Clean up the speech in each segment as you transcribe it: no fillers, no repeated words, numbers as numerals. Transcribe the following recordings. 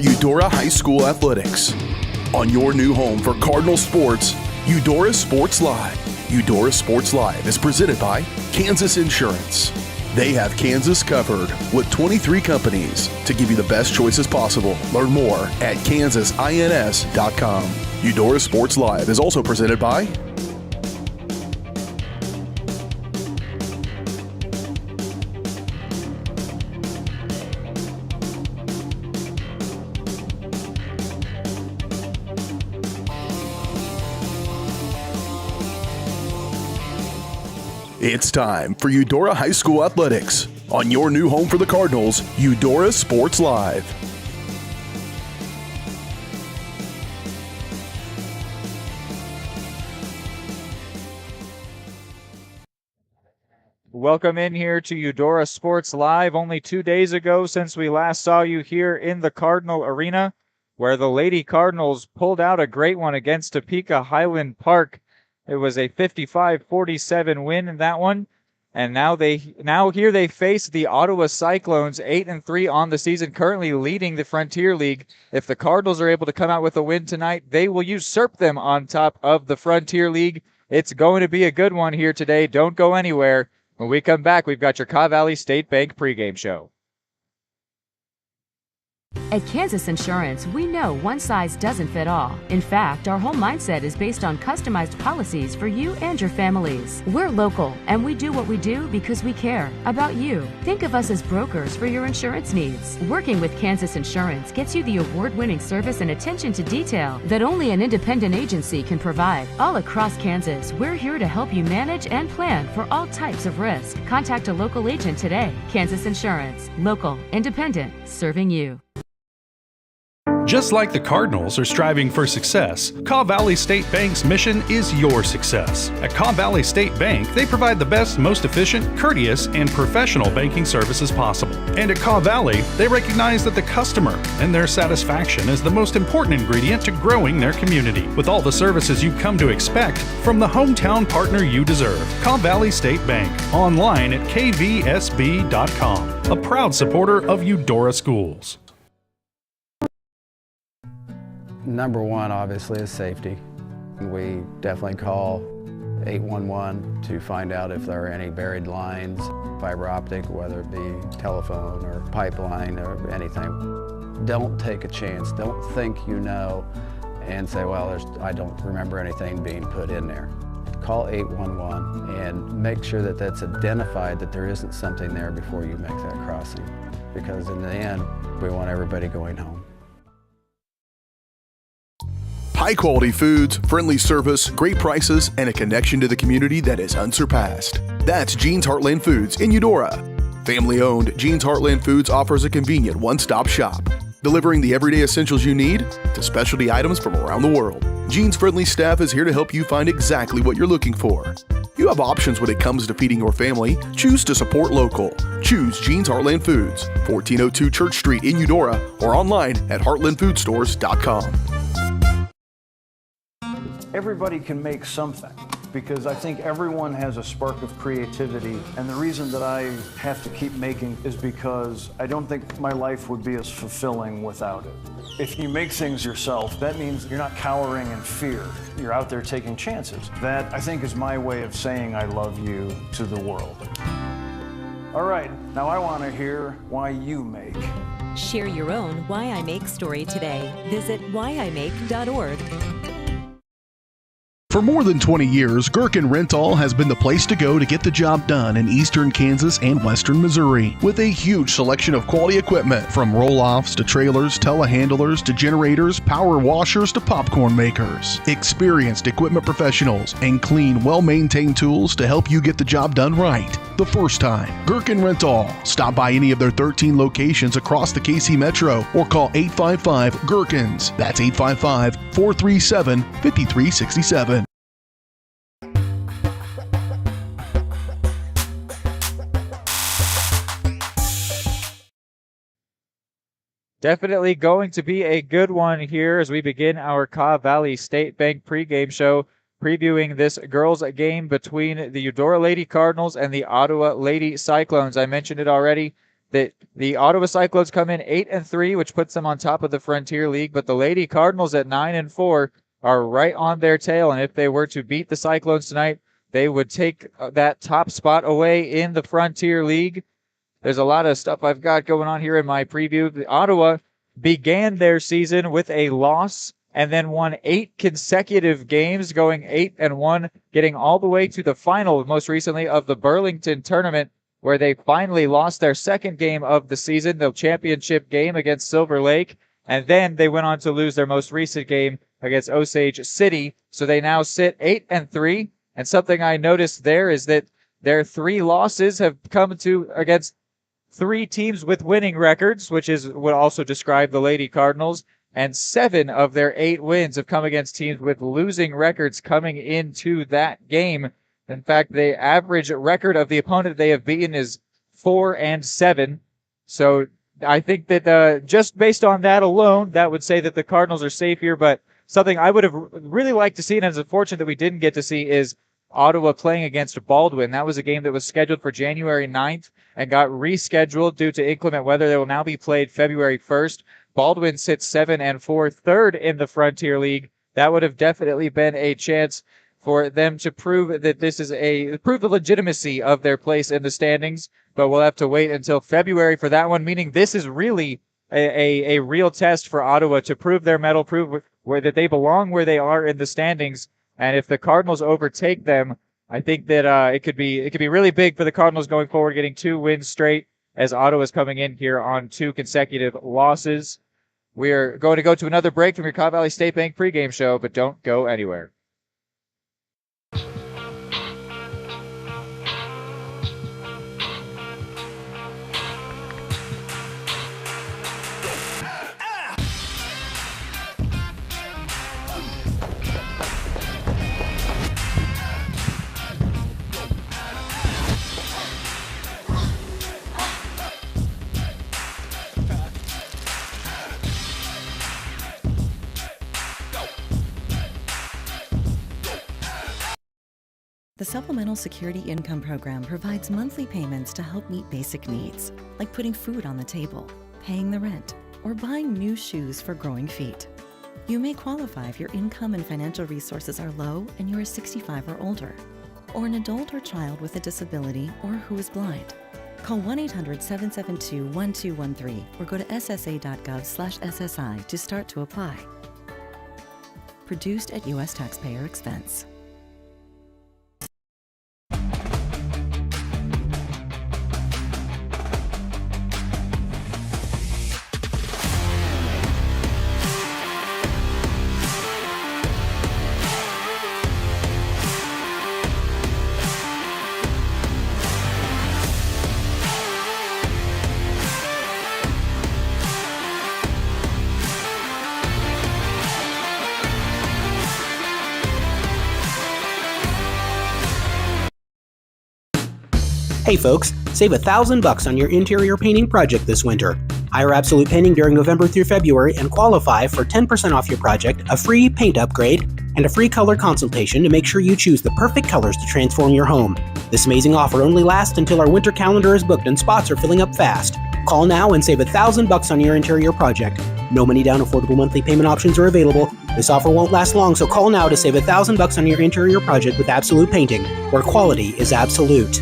Eudora High School Athletics. On your new home for Cardinal sports, Eudora Sports Live. Eudora Sports Live is presented by Kansas Insurance. They have Kansas covered with 23 companies to give you the best choices possible. Learn more at kansasins.com. Eudora Sports Live is also presented by It's time for Eudora High School Athletics. On your new home for the Cardinals, Eudora Sports Live. Welcome in here to Eudora Sports Live. Only 2 days ago since we last saw you here in the Cardinal Arena, where the Lady Cardinals pulled out a great one against Topeka Highland Park. It was a 55-47 win in that one. And now here they face the Ottawa Cyclones, 8-3 on the season, currently leading the Frontier League. If the Cardinals are able to come out with a win tonight, they will usurp them on top of the Frontier League. It's going to be a good one here today. Don't go anywhere. When we come back, we've got your Kaw Valley State Bank pregame show. At Kansas Insurance, we know one size doesn't fit all. In fact, our whole mindset is based on customized policies for you and your families. We're local, and we do what we do because we care about you. Think of us as brokers for your insurance needs. Working with Kansas Insurance gets you the award-winning service and attention to detail that only an independent agency can provide. All across Kansas, we're here to help you manage and plan for all types of risk. Contact a local agent today. Kansas Insurance. Local, independent, serving you. Just like the Cardinals are striving for success, Kaw Valley State Bank's mission is your success. At Kaw Valley State Bank, they provide the best, most efficient, courteous, and professional banking services possible. And at Kaw Valley, they recognize that the customer and their satisfaction is the most important ingredient to growing their community. With all the services you've come to expect from the hometown partner you deserve, Kaw Valley State Bank, online at kvsb.com, a proud supporter of Eudora Schools. Number one, obviously, is safety. We definitely call 811 to find out if there are any buried lines, fiber optic, whether it be telephone or pipeline or anything. Don't take a chance. Don't think you know and say, well, I don't remember anything being put in there. Call 811 and make sure that that's identified, that there isn't something there before you make that crossing. Because in the end, we want everybody going home. High-quality foods, friendly service, great prices, and a connection to the community that is unsurpassed. That's Jean's Heartland Foods in Eudora. Family-owned, Jean's Heartland Foods offers a convenient one-stop shop, delivering the everyday essentials you need to specialty items from around the world. Jean's friendly staff is here to help you find exactly what you're looking for. You have options when it comes to feeding your family. Choose to support local. Choose Jean's Heartland Foods, 1402 Church Street in Eudora, or online at heartlandfoodstores.com. Everybody can make something, because I think everyone has a spark of creativity, and the reason that I have to keep making is because I don't think my life would be as fulfilling without it. If you make things yourself, that means you're not cowering in fear. You're out there taking chances. That, I think, is my way of saying I love you to the world. All right, now I want to hear why you make. Share your own Why I Make story today. Visit whyimake.org. For more than 20 years, Gherkin Rental has been the place to go to get the job done in eastern Kansas and western Missouri. With a huge selection of quality equipment, from roll-offs to trailers, telehandlers to generators, power washers to popcorn makers. Experienced equipment professionals and clean, well-maintained tools to help you get the job done right the first time. Gherkin Rental. Stop by any of their 13 locations across the KC Metro or call 855-GHERKINS. That's 855-437-5367. Definitely going to be a good one here as we begin our Kaw Valley State Bank pregame show, previewing this girls' game between the Eudora Lady Cardinals and the Ottawa Lady Cyclones. I mentioned it already. The Ottawa Cyclones come in 8-3, which puts them on top of the Frontier League, but the Lady Cardinals at 9-4 are right on their tail, and if they were to beat the Cyclones tonight, they would take that top spot away in the Frontier League. There's a lot of stuff I've got going on here in my preview. The Ottawa began their season with a loss and then won 8 consecutive games, going 8-1, getting all the way to the final, most recently, of the Burlington tournament, where they finally lost their second game of the season, the championship game against Silver Lake, and then they went on to lose their most recent game against Osage City. So they now sit 8-3, and something I noticed there is that their 3 losses have come to against 3 teams with winning records, which would also describe the Lady Cardinals, and 7 of their 8 wins have come against teams with losing records coming into that game. In fact, the average record of the opponent they have beaten is 4-7. So I think that just based on that alone, that would say that the Cardinals are safe here. But something I would have really liked to see, and it's unfortunate that we didn't get to see, is Ottawa playing against Baldwin. That was a game that was scheduled for January 9th and got rescheduled due to inclement weather. They will now be played February 1st. Baldwin sits 7-4, third in the Frontier League. That would have definitely been a chance for them to prove that prove the legitimacy of their place in the standings. But we'll have to wait until February for that one, meaning this is really a real test for Ottawa to prove their mettle, prove that they belong where they are in the standings. And if the Cardinals overtake them, I think that it could be really big for the Cardinals going forward, getting 2 wins straight, as Ottawa's coming in here on 2 consecutive losses. We're going to go to another break from your Cobb Valley State Bank pregame show, but don't go anywhere. The Supplemental Security Income Program provides monthly payments to help meet basic needs, like putting food on the table, paying the rent, or buying new shoes for growing feet. You may qualify if your income and financial resources are low and you are 65 or older, or an adult or child with a disability or who is blind. Call 1-800-772-1213 or go to ssa.gov/SSI to start to apply. Produced at U.S. taxpayer expense. Hey folks, save $1,000 on your interior painting project this winter. Hire Absolute Painting during November through February and qualify for 10% off your project, a free paint upgrade, and a free color consultation to make sure you choose the perfect colors to transform your home. This amazing offer only lasts until our winter calendar is booked and spots are filling up fast. Call now and save $1,000 on your interior project. No money down, affordable monthly payment options are available. This offer won't last long, so call now to save $1,000 on your interior project with Absolute Painting, where quality is absolute.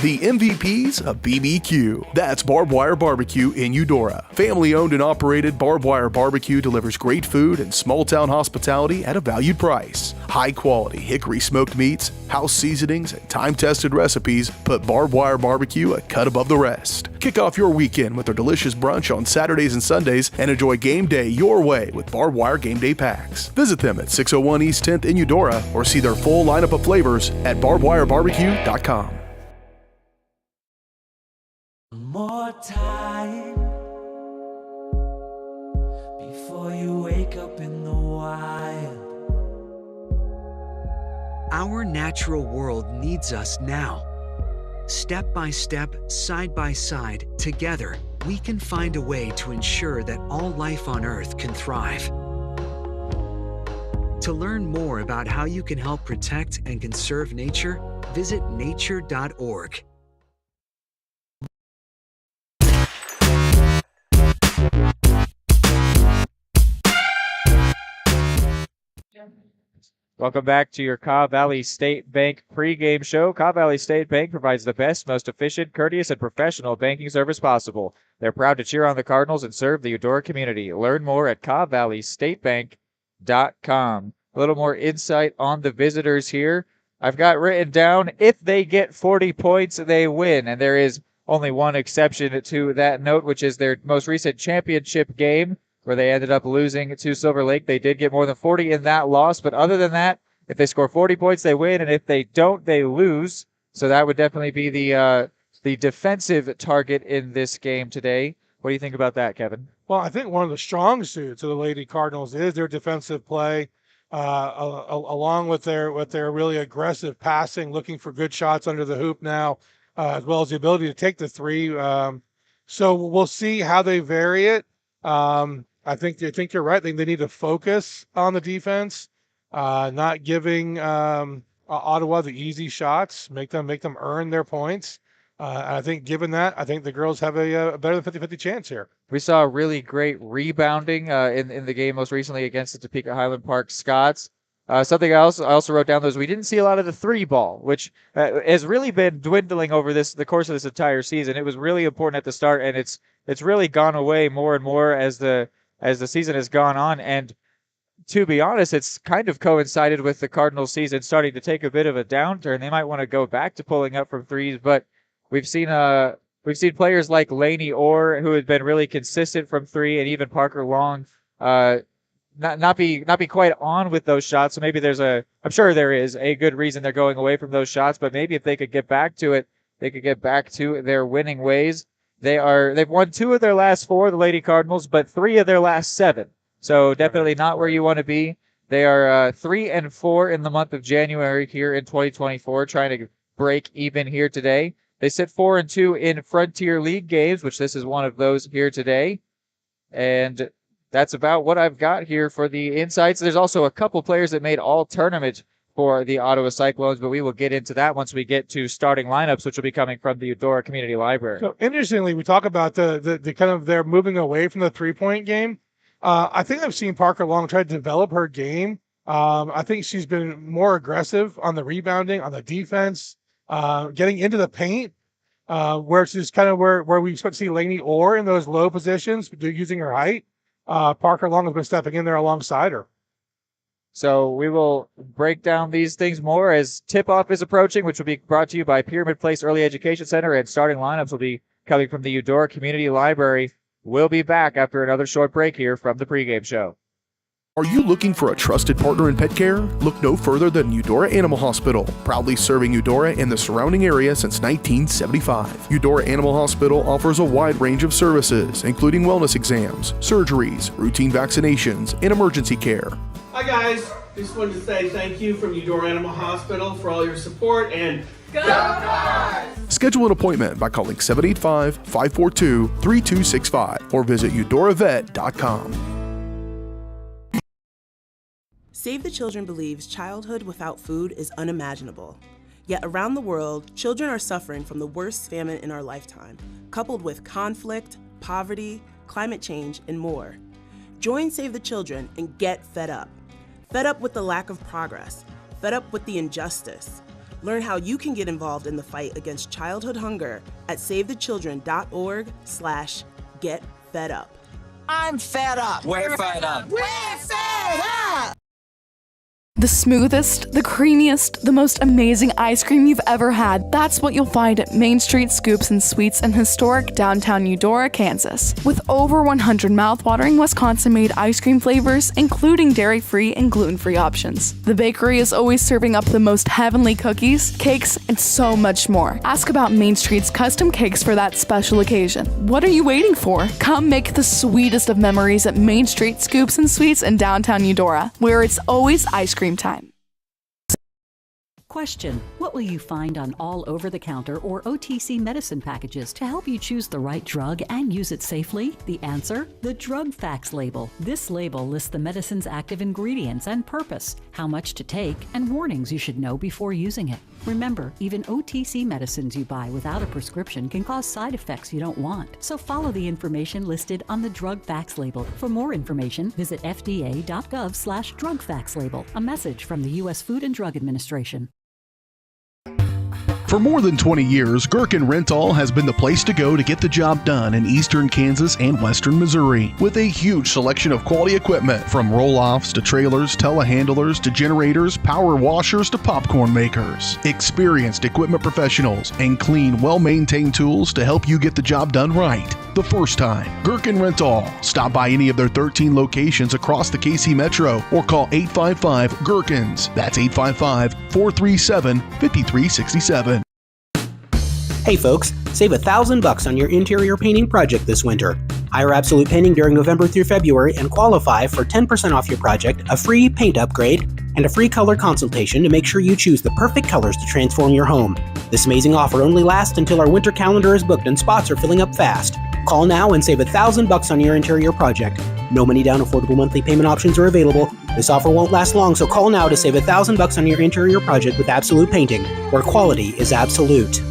The MVPs of BBQ. That's Barbed Wire Barbecue in Eudora. Family owned and operated, Barbed Wire Barbecue delivers great food and small town hospitality at a valued price. High quality hickory smoked meats, house seasonings, and time tested recipes put Barbed Wire Barbecue a cut above the rest. Kick off your weekend with their delicious brunch on Saturdays and Sundays and enjoy game day your way with Barbed Wire Game Day Packs. Visit them at 601 East 10th in Eudora or see their full lineup of flavors at barbedwirebarbecue.com. More time before you wake up in the wild. Our natural world needs us now. Step by step, side by side, together, we can find a way to ensure that all life on Earth can thrive. To learn more about how you can help protect and conserve nature, visit nature.org. Welcome back to your Cobb Valley State Bank pregame show. Cobb Valley State Bank provides the best, most efficient, courteous, and professional banking service possible. They're proud to cheer on the Cardinals and serve the Eudora community. Learn more at cobbvalleystatebank.com. A little more insight on the visitors here. I've got written down, if they get 40 points, they win. And there is only one exception to that note, which is their most recent championship game, where they ended up losing to Silver Lake. They did get more than 40 in that loss, but other than that, if they score 40 points, they win, and if they don't, they lose. So that would definitely be the defensive target in this game today. What do you think about that, Kevin? Well, I think one of the strong suits of the Lady Cardinals is their defensive play, along with their really aggressive passing, looking for good shots under the hoop now, as well as the ability to take the three. So we'll see how they vary it. I think you're right. I think they need to focus on the defense, not giving Ottawa the easy shots, make them earn their points. I think given that, I think the girls have a better than 50-50 chance here. We saw really great rebounding in the game most recently against the Topeka Highland Park Scots. Something else I also wrote down was we didn't see a lot of the three ball, which has really been dwindling over the course of this entire season. It was really important at the start, and it's really gone away more and more as the season has gone on. And to be honest, it's kind of coincided with the Cardinals season starting to take a bit of a downturn. They might want to go back to pulling up from threes, but we've seen players like Lainey Orr, who has been really consistent from three, and even Parker Long, not be quite on with those shots. So maybe I'm sure there is a good reason they're going away from those shots, but maybe if they could get back to it, they could get back to their winning ways. They've won 2 of their last 4, the Lady Cardinals, but 3 of their last 7. So definitely not where you want to be. They are 3-4 in the month of January here in 2024, trying to break even here today. They sit 4-2 in Frontier League games, which this is one of those here today. And that's about what I've got here for the insights. There's also a couple players that made all tournament for the Ottawa Cyclones, but we will get into that once we get to starting lineups, which will be coming from the Eudora Community Library. So interestingly, we talk about the kind of they're moving away from the 3-point game. I think I've seen Parker Long try to develop her game. I think she's been more aggressive on the rebounding, on the defense, getting into the paint, where she's kind of where we expect to see Lainey Orr in those low positions, using her height. Parker Long has been stepping in there alongside her. So we will break down these things more as tip-off is approaching, which will be brought to you by Pyramid Place Early Education Center, and starting lineups will be coming from the Eudora Community Library. We'll be back after another short break here from the pregame show. Are you looking for a trusted partner in pet care? Look no further than Eudora Animal Hospital, proudly serving Eudora and the surrounding area since 1975. Eudora Animal Hospital offers a wide range of services, including wellness exams, surgeries, routine vaccinations, and emergency care. Hi guys, just wanted to say thank you from Eudora Animal Hospital for all your support, and go Cards! Schedule an appointment by calling 785-542-3265 or visit eudoravet.com. Save the Children believes childhood without food is unimaginable. Yet around the world, children are suffering from the worst famine in our lifetime, coupled with conflict, poverty, climate change, and more. Join Save the Children and get fed up. Fed up with the lack of progress. Fed up with the injustice. Learn how you can get involved in the fight against childhood hunger at savethechildren.org/getfedup. I'm fed up. We're fed up. We're fed up. The smoothest, the creamiest, the most amazing ice cream you've ever had. That's what you'll find at Main Street Scoops and Sweets in historic downtown Eudora, Kansas. With over 100 mouthwatering Wisconsin-made ice cream flavors, including dairy-free and gluten-free options. The bakery is always serving up the most heavenly cookies, cakes, and so much more. Ask about Main Street's custom cakes for that special occasion. What are you waiting for? Come make the sweetest of memories at Main Street Scoops and Sweets in downtown Eudora, where it's always ice cream time. Question: what What will you find on all over-the-counter or OTC medicine packages to help you choose the right drug and use it safely? The answer? The Drug Facts label. This label lists the medicine's active ingredients and purpose, how much to take, and warnings you should know before using it. Remember, even OTC medicines you buy without a prescription can cause side effects you don't want. So follow the information listed on the Drug Facts label. For more information, visit fda.gov/drugfactslabel. A message from the U.S. Food and Drug Administration. For more than 20 years, Gherkin Rental has been the place to go to get the job done in eastern Kansas and western Missouri. With a huge selection of quality equipment, from roll-offs to trailers, telehandlers to generators, power washers to popcorn makers. Experienced equipment professionals and clean, well-maintained tools to help you get the job done right the first time. Gherkin Rental. Stop by any of their 13 locations across the KC Metro or call 855-GHERKINS. That's 855-437-5367. Hey folks, save $1,000 on your interior painting project this winter. Hire Absolute Painting during November through February and qualify for 10% off your project, a free paint upgrade, and a free color consultation to make sure you choose the perfect colors to transform your home. This amazing offer only lasts until our winter calendar is booked and spots are filling up fast. Call now and save $1,000 on your interior project. No money down, affordable monthly payment options are available. This offer won't last long, so call now to save $1,000 on your interior project with Absolute Painting, where quality is absolute.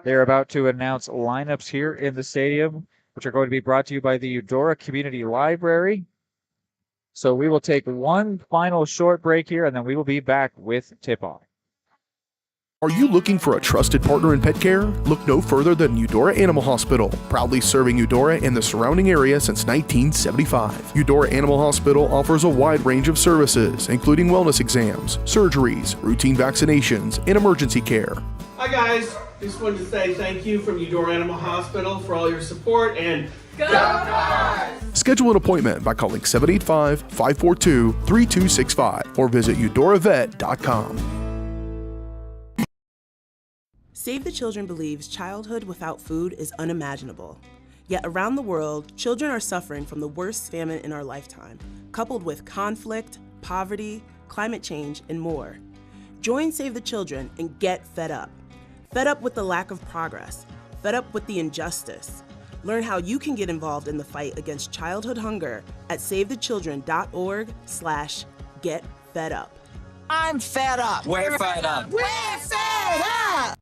They're about to announce lineups here in the stadium, which are going to be brought to you by the Eudora Community Library. So we will take one final short break here, and then we will be back with tip-off. Are you looking for a trusted partner in pet care? Look no further than Eudora Animal Hospital, proudly serving Eudora and the surrounding area since 1975. Eudora Animal Hospital offers a wide range of services, including wellness exams, surgeries, routine vaccinations, and emergency care. Hi guys, just wanted to say thank you from Eudora Animal Hospital for all your support and go Cards! Schedule an appointment by calling 785-542-3265 or visit eudoravet.com. Save the Children believes childhood without food is unimaginable. Yet around the world, children are suffering from the worst famine in our lifetime, coupled with conflict, poverty, climate change, and more. Join Save the Children and get fed up. Fed up with the lack of progress. Fed up with the injustice. Learn how you can get involved in the fight against childhood hunger at savethechildren.org/getfedup. I'm fed up. We're fed up. We're fed up!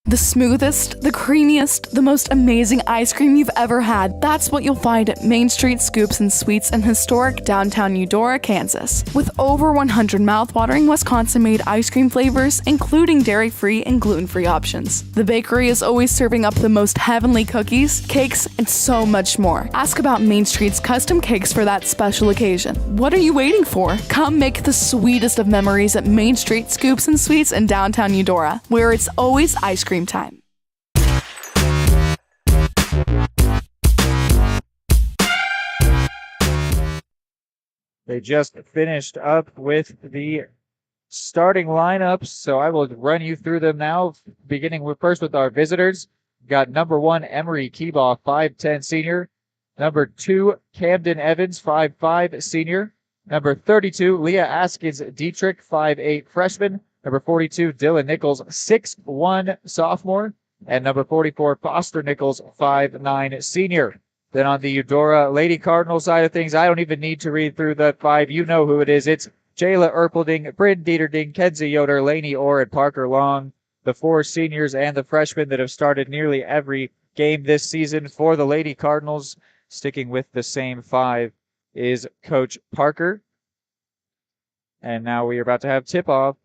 The smoothest, the creamiest, the most amazing ice cream you've ever had. That's what you'll find at Main Street Scoops and Sweets in historic downtown Eudora, Kansas. With over 100 mouthwatering Wisconsin-made ice cream flavors, including dairy-free and gluten-free options. The bakery is always serving up the most heavenly cookies, cakes, and so much more. Ask about Main Street's custom cakes for that special occasion. What are you waiting for? Come make the sweetest of memories at Main Street Scoops and Sweets in downtown Eudora, where it's always ice cream time. They just finished up with the starting lineups, so I will run you through them now, beginning with our visitors. We've got number 1, Emery Keebaugh, 5'10", senior. Number 2, Camden Evans, 5'5", senior. Number 32, Leah Askins Dietrich, 5'8", freshman. Number 42, Dylan Nichols, 6'1", sophomore. And number 44, Foster Nichols, 5'9", senior. Then on the Eudora Lady Cardinal side of things, I don't even need to read through the 5. You know who it is. It's Jayla Erpelding, Bryn Dieterding, Kenzie Yoder, Lainey Orr, and Parker Long, the 4 seniors and the freshmen that have started nearly every game this season for the Lady Cardinals. Sticking with the same 5 is Coach Parker. And now we are about to have tip-off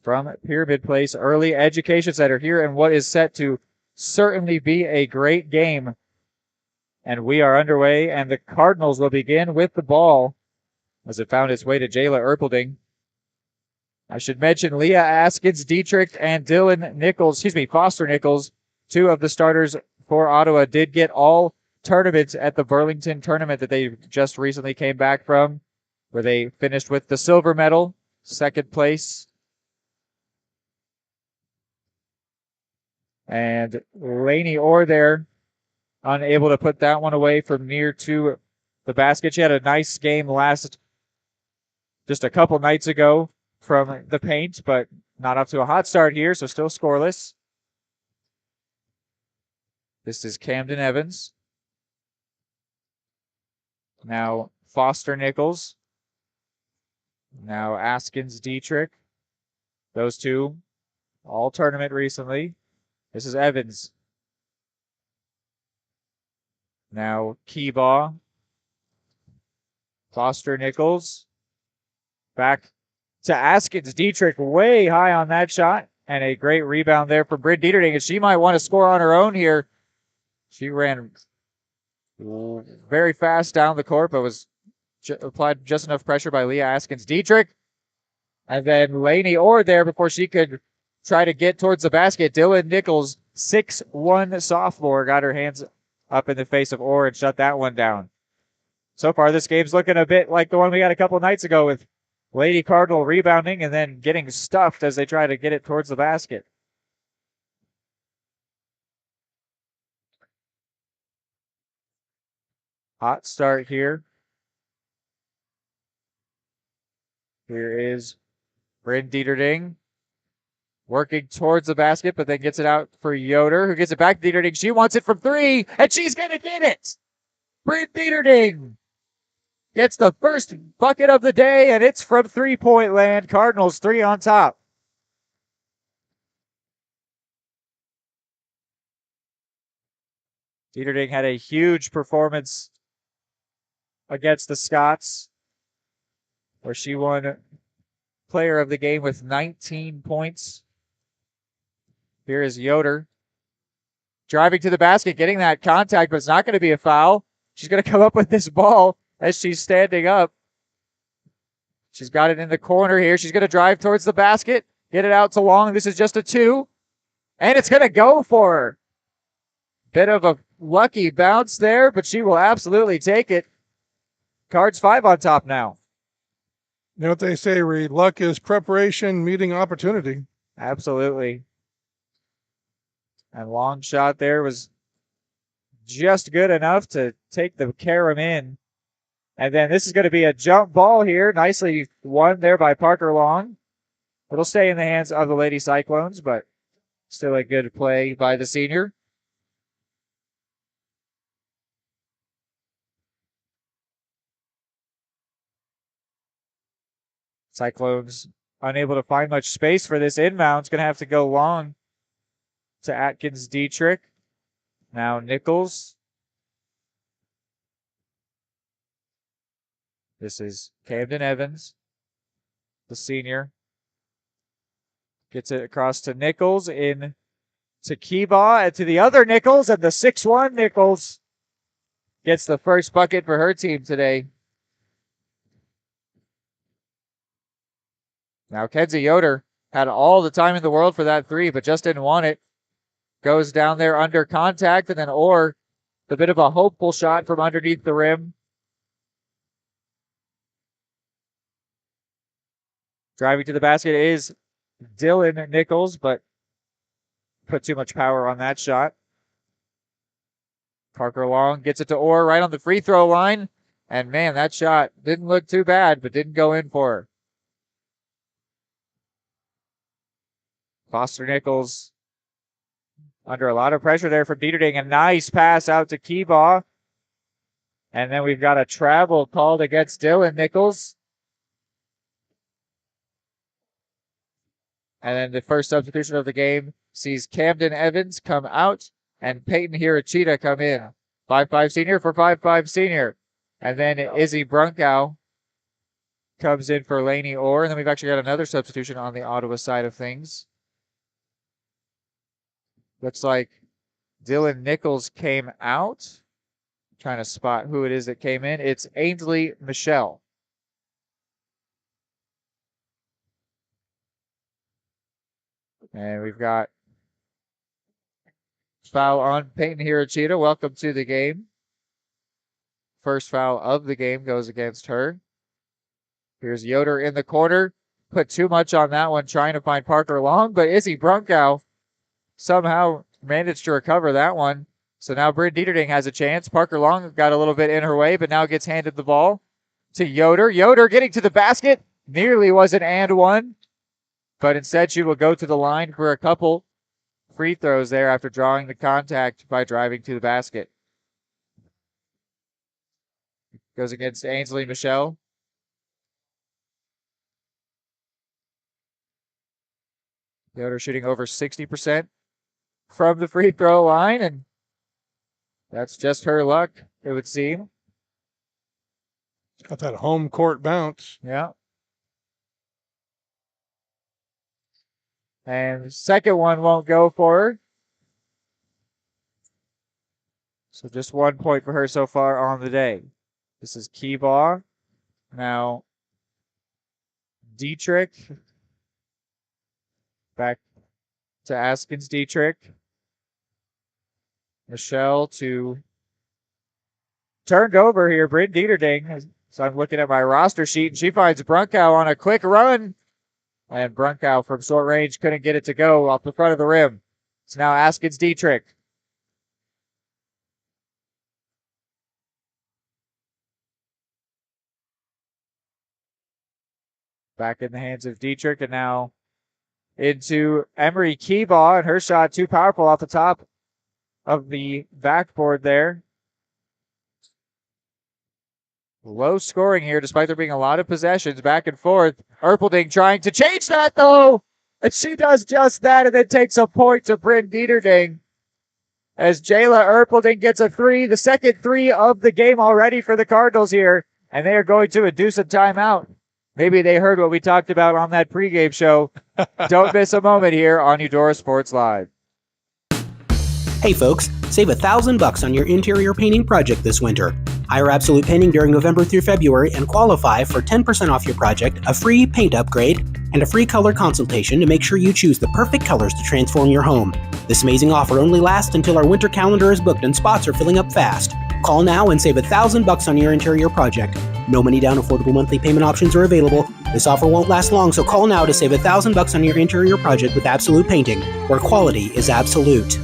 from Pyramid Place Early Education Center here in what is set to certainly be a great game. And we are underway, and the Cardinals will begin with the ball as it found its way to Jayla Erpelding. I should mention Leah Askins Dietrich and Foster Nichols, 2 of the starters for Ottawa, did get all tournaments at the Burlington tournament that they just recently came back from, where they finished with the silver medal, 2nd place. And Lainey Orr there unable to put that one away from near to the basket. She had a nice game just a couple nights ago from the paint, but not up to a hot start here, so still scoreless. This is Camden Evans. Now Foster Nichols. Now Askins Dietrich. Those two, all tournament recently. This is Evans. Now Keebaugh. Foster Nichols. Back to Askins Dietrich, way high on that shot. And a great rebound there from Bryn Dieterding. And she might want to score on her own here. She ran very fast down the court, but was applied just enough pressure by Leah Askins Dietrich. And then Lainey Orr there before she could try to get towards the basket. Dylan Nichols, 6'1" sophomore, got her hands up in the face of Orr and shut that one down. So far, this game's looking a bit like the one we got a couple nights ago with Lady Cardinal rebounding and then getting stuffed as they try to get it towards the basket. Hot start here. Here is Bryn Dieterding working towards the basket, but then gets it out for Yoder, who gets it back to Dieterding. She wants it from three, and she's going to get it. Bryn Dieterding gets the first bucket of the day, and it's from three-point land. Cardinals 3 on top. Dieterding had a huge performance against the Scots, where she won player of the game with 19 points. Here is Yoder driving to the basket, getting that contact, but it's not going to be a foul. She's going to come up with this ball as she's standing up. She's got it in the corner here. She's going to drive towards the basket, get it out to Long. This is just a 2, and it's going to go for her. Bit of a lucky bounce there, but she will absolutely take it. Cards 5 on top now. You know what they say, Reed? Luck is preparation meeting opportunity. Absolutely. And long shot there was just good enough to take the carom in. And then this is going to be a jump ball here. Nicely won there by Parker Long. It'll stay in the hands of the Lady Cyclones, but still a good play by the senior. Cyclones unable to find much space for this inbound. It's going to have to go long to Atkins Dietrich. Now Nichols. This is Camden Evans, the senior. Gets it across to Nichols, in to Keebaugh, and to the other Nichols, and the 6'1" Nichols gets the first bucket for her team today. Now Kenzie Yoder had all the time in the world for that 3, but just didn't want it. Goes down there under contact, and then Orr, a bit of a hopeful shot from underneath the rim. Driving to the basket is Dylan Nichols, but put too much power on that shot. Parker Long gets it to Orr right on the free throw line. And man, that shot didn't look too bad, but didn't go in for her. Foster Nichols under a lot of pressure there from Dieterding. A nice pass out to Keebaugh. And then we've got a travel called against Dylan Nichols. And then the first substitution of the game sees Camden Evans come out and Peyton Hirachita come in. 5'5" senior for 5'5" senior. And then Izzy Brunkow comes in for Lainey Orr. And then we've actually got another substitution on the Ottawa side of things. Looks like Dylan Nichols came out. Trying to spot who it is that came in. It's Ainsley Michelle. And we've got foul on Peyton Hirachita. Welcome to the game. First foul of the game goes against her. Here's Yoder in the corner. Put too much on that one, trying to find Parker Long, but Izzy Brunkow somehow managed to recover that one. So now Bryn Dieterding has a chance. Parker Long got a little bit in her way, but now gets handed the ball to Yoder. Yoder getting to the basket. Nearly was an and one, but instead she will go to the line for a couple free throws there after drawing the contact by driving to the basket. Goes against Ainsley Michelle. Yoder shooting over 60% from the free throw line, and that's just her luck, it would seem. Got that home court bounce. Yeah. And the second one won't go for her. So just 1 point for her so far on the day. This is Keebaugh. Now, Dietrich. Back to Askins Dietrich. Michelle to turned over here. Bryn Dieterding. So I'm looking at my roster sheet, and she finds Brunkow on a quick run. And Brunkow from short range couldn't get it to go off the front of the rim. So now Askins Dietrich. Back in the hands of Dietrich, and now into Emery Keebaugh, and her shot too powerful off the top of the backboard there. Low scoring here, despite there being a lot of possessions back and forth. Erpelding trying to change that, though, and she does just that, and then takes a point to Bryn Dieterding as Jayla Erpelding gets a three, the second three of the game already for the Cardinals here, and they are going to induce a timeout. Maybe they heard what we talked about on that pregame show. Don't miss a moment here on Eudora Sports Live. Hey folks, save $1,000 on your interior painting project this winter. Hire Absolute Painting during November through February and qualify for 10% off your project, a free paint upgrade, and a free color consultation to make sure you choose the perfect colors to transform your home. This amazing offer only lasts until our winter calendar is booked and spots are filling up fast. Call now and save $1,000 on your interior project. No money down, affordable monthly payment options are available. This offer won't last long, so call now to save $1,000 on your interior project with Absolute Painting, where quality is absolute.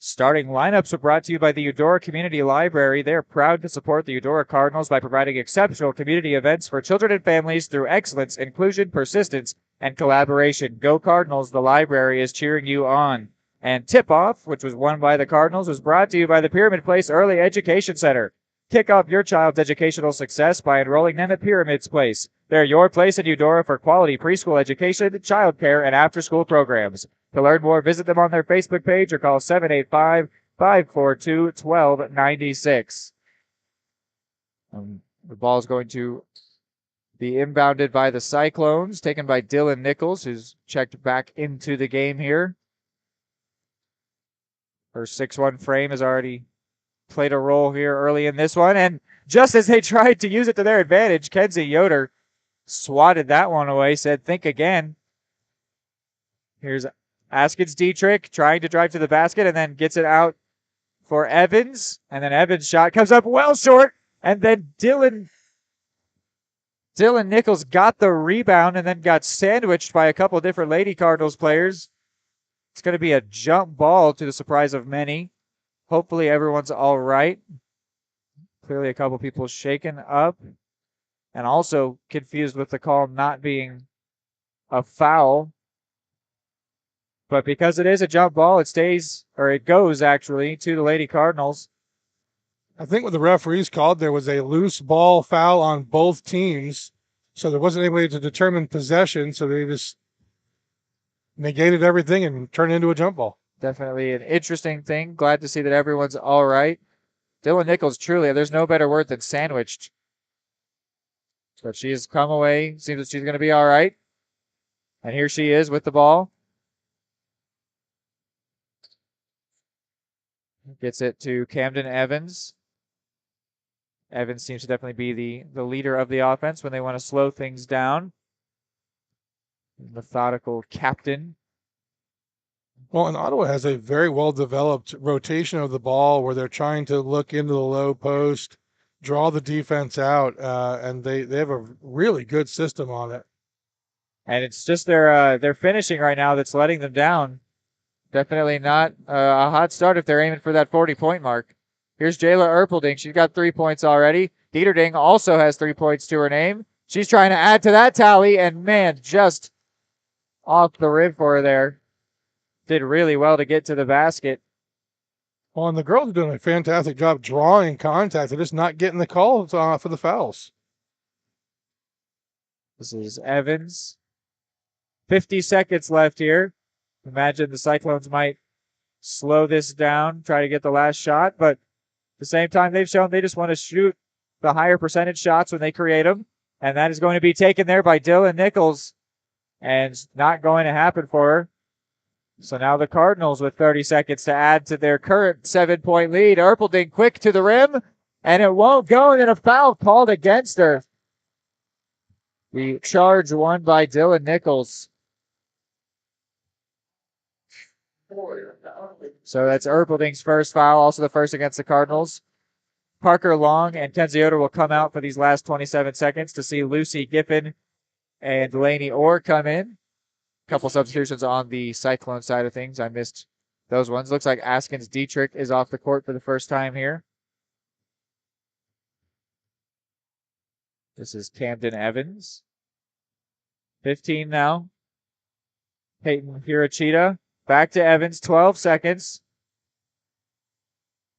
Starting lineups are brought to you by the Eudora Community Library. They're proud to support the Eudora Cardinals by providing exceptional community events for children and families through excellence, inclusion, persistence, and collaboration. Go Cardinals, the library is cheering you on. And tip-off, which was won by the Cardinals, was brought to you by the Pyramid Place Early Education Center. Kick off your child's educational success by enrolling them at Pyramid's Place. They're your place in Eudora for quality preschool education, childcare, and after-school programs. To learn more, visit them on their Facebook page or call 785-542-1296. The ball is going to be inbounded by the Cyclones, taken by Dylan Nichols, who's checked back into the game here. Her 6'1" frame has already played a role here early in this one, and just as they tried to use it to their advantage, Kenzie Yoder swatted that one away, said, think again. Here's Askins Dietrich trying to drive to the basket and then gets it out for Evans, and then Evans' shot comes up well short, and then Dylan Nichols got the rebound and then got sandwiched by a couple different Lady Cardinals players. It's going to be a jump ball to the surprise of many. Hopefully everyone's all right. Clearly a couple people shaken up and also confused with the call not being a foul. But because it is a jump ball, it goes actually to the Lady Cardinals. I think what the referees called there was a loose ball foul on both teams. So there wasn't any way to determine possession. So they just negated everything and turned it into a jump ball. Definitely an interesting thing. Glad to see that everyone's all right. Dylan Nichols, truly, there's no better word than sandwiched. But she has come away. Seems that she's going to be all right. And here she is with the ball. Gets it to Camden Evans. Evans seems to definitely be the leader of the offense when they want to slow things down. Methodical captain. Well, and Ottawa has a very well-developed rotation of the ball where they're trying to look into the low post, draw the defense out, and they have a really good system on it. And it's just their finishing right now that's letting them down. Definitely not a hot start if they're aiming for that 40-point mark. Here's Jayla Erpelding. She's got 3 points already. Dieterding also has 3 points to her name. She's trying to add to that tally, and man, just off the rib for her there. Did really well to get to the basket. Well, and the girls are doing a fantastic job drawing contact. They're just not getting the calls for the fouls. This is Evans. 50 seconds left here. Imagine the Cyclones might slow this down, try to get the last shot, but at the same time, they've shown they just want to shoot the higher percentage shots when they create them, and that is going to be taken there by Dylan Nichols, and not going to happen for her. So now the Cardinals with 30 seconds to add to their current 7-point lead. Erpelding quick to the rim, and it won't go, and then a foul called against her. The charge won by Dylan Nichols. So that's Erpelding's first foul, also the first against the Cardinals. Parker Long and Kenzie Eudora will come out for these last 27 seconds to see Lucy Giffen and Delaney Orr come in. A couple substitutions on the Cyclone side of things. I missed those ones. Looks like Askins Dietrich is off the court for the first time here. This is Camden Evans. 15 now. Peyton Hirachita. Back to Evans, 12 seconds.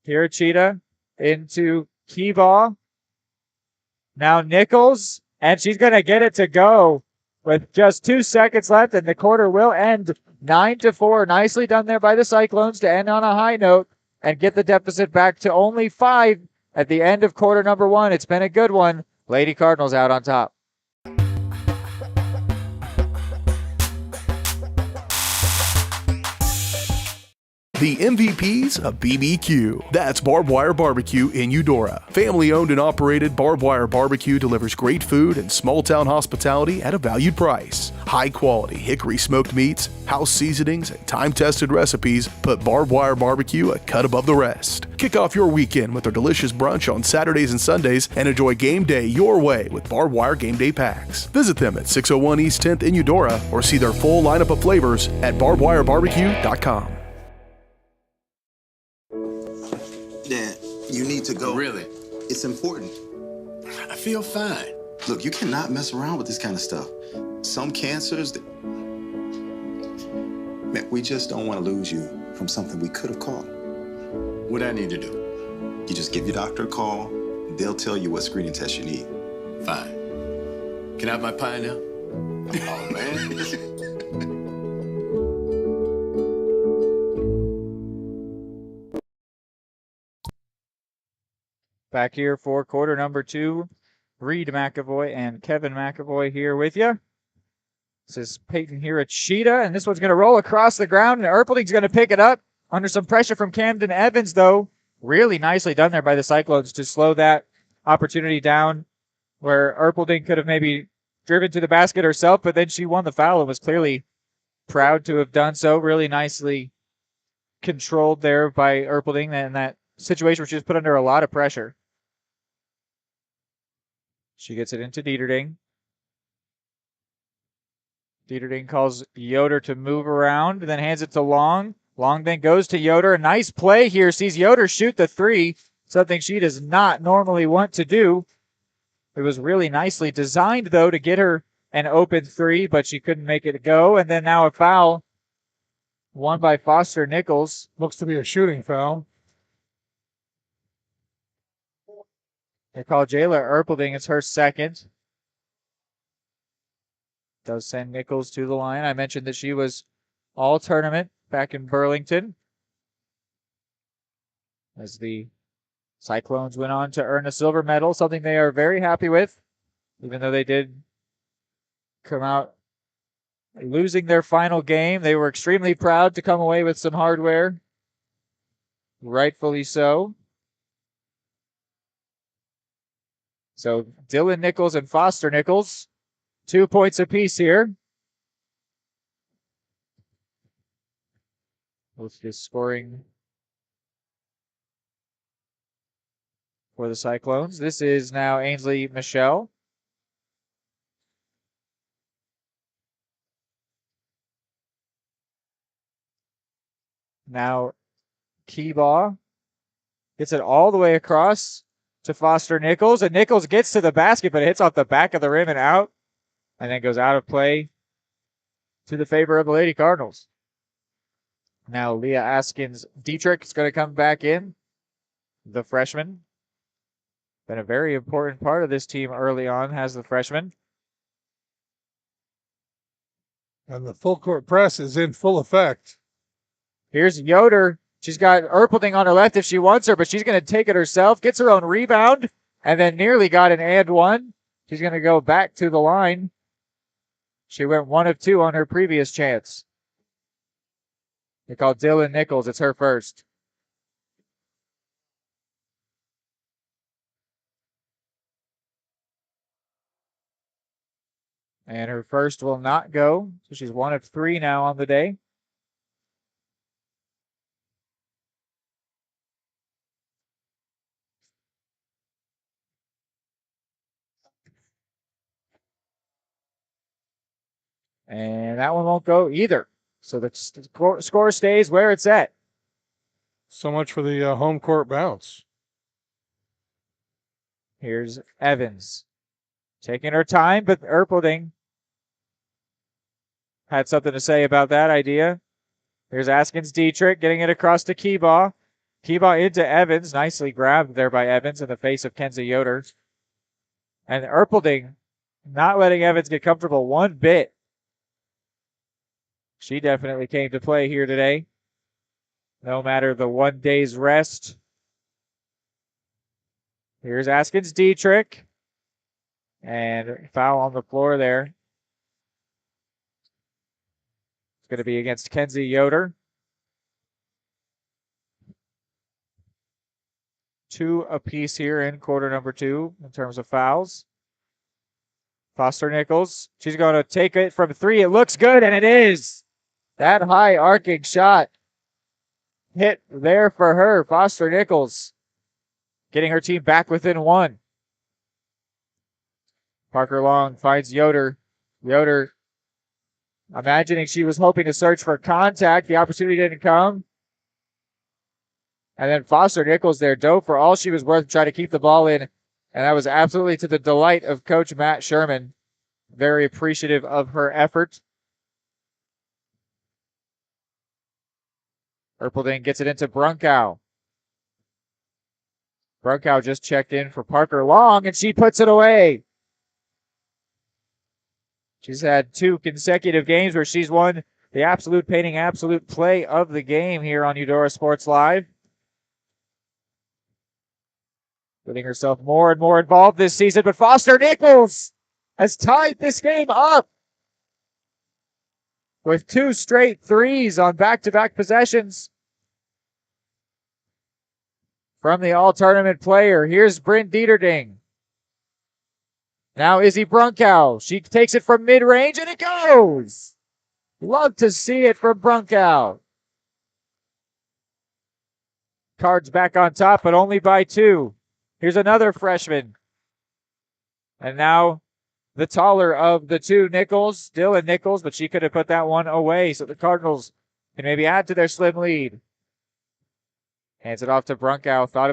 Hirachita into Keebaugh. Now Nichols, and she's going to get it to go with just 2 seconds left, and the quarter will end 9-4. Nicely done there by the Cyclones to end on a high note and get the deficit back to only 5 at the end of quarter number 1. It's been a good one. Lady Cardinals out on top. The MVPs of BBQ. That's Barbed Wire Barbecue in Eudora. Family owned and operated, Barbed Wire Barbecue delivers great food and small town hospitality at a valued price. High quality hickory smoked meats, house seasonings, and time tested recipes put Barbed Wire Barbecue a cut above the rest. Kick off your weekend with their delicious brunch on Saturdays and Sundays and enjoy game day your way with Barbed Wire Game Day Packs. Visit them at 601 East 10th in Eudora or see their full lineup of flavors at barbedwirebarbecue.com. Dad, you need to go. Really? It's important. I feel fine. Look, you cannot mess around with this kind of stuff. Some cancers, man, we just don't want to lose you from something we could have caught. What I need to do? You just give your doctor a call. They'll tell you what screening test you need. Fine. Can I have my pie now? Oh, man. Back here for quarter number 2. Reed McAvoy and Kevin McAvoy here with you. This is Peyton Hirachita, and this one's going to roll across the ground, and Erpelding's going to pick it up under some pressure from Camden Evans, though. Really nicely done there by the Cyclones to slow that opportunity down where Erpelding could have maybe driven to the basket herself, but then she won the foul and was clearly proud to have done so. Really nicely controlled there by Erpelding in that situation where she was put under a lot of pressure. She gets it into Dieterding. Dieterding calls Yoder to move around, then hands it to Long. Long then goes to Yoder. A nice play here. Sees Yoder shoot the 3, something she does not normally want to do. It was really nicely designed, though, to get her an open 3, but she couldn't make it go. And then now a foul won by Foster Nichols. Looks to be a shooting foul. They call Jayla Erpelding. It's her second. Does send Nichols to the line. I mentioned that she was all tournament back in Burlington, as the Cyclones went on to earn a silver medal, something they are very happy with, even though they did come out losing their final game. They were extremely proud to come away with some hardware, rightfully so. So Dylan Nichols and Foster Nichols, 2 points apiece here. With this scoring for the Cyclones. This is now Ainsley Michelle. Now, Keebaugh gets it all the way across to Foster Nichols, and Nichols gets to the basket, but it hits off the back of the rim and out, and then goes out of play to the favor of the Lady Cardinals. Now, Leah Askins Dietrich is going to come back in, the freshman. Been a very important part of this team early on, has the freshman. And the full court press is in full effect. Here's Yoder. She's got Erpelding on her left if she wants her, but she's going to take it herself, gets her own rebound, and then nearly got an and one. She's going to go back to the line. She went 1 of 2 on her previous chance. They call Dylan Nichols. It's her first. And her first will not go. So she's 1 of 3 now on the day. And that one won't go either. So the score stays where it's at. So much for the home court bounce. Here's Evans. Taking her time, but Erpelding had something to say about that idea. Here's Askins Dietrich getting it across to Keebaugh. Keebaugh into Evans. Nicely grabbed there by Evans in the face of Kenzie Yoder. And Erpelding not letting Evans get comfortable one bit. She definitely came to play here today. No matter the 1 day's rest. Here's Askins Dietrich. And foul on the floor there. It's going to be against Kenzie Yoder. 2 apiece here in quarter number 2 in terms of fouls. Foster Nichols. She's going to take it from 3. It looks good, and it is. That high arcing shot hit there for her. Foster Nichols getting her team back within 1. Parker Long finds Yoder. Yoder imagining she was hoping to search for contact. The opportunity didn't come. And then Foster Nichols there dove for all she was worth to try to keep the ball in. And that was absolutely to the delight of Coach Matt Sherman. Very appreciative of her effort. Erpelding gets it into Brunkow. Brunkow just checked in for Parker Long, and she puts it away. She's had 2 consecutive games where she's won the absolute painting, absolute play of the game here on Eudora Sports Live. Getting herself more and more involved this season, but Foster Nichols has tied this game up with 2 straight threes on back-to-back possessions from the all-tournament player. Here's Bryn Dieterding. Now Izzy Brunkow. She takes it from mid-range, and it goes. Love to see it from Brunkow. Cards back on top, but only by 2. Here's another freshman. And now the taller of the 2, Nichols, Dylan Nichols, but she could have put that one away. So the Cardinals can maybe add to their slim lead. Hands it off to Brunkow. Thought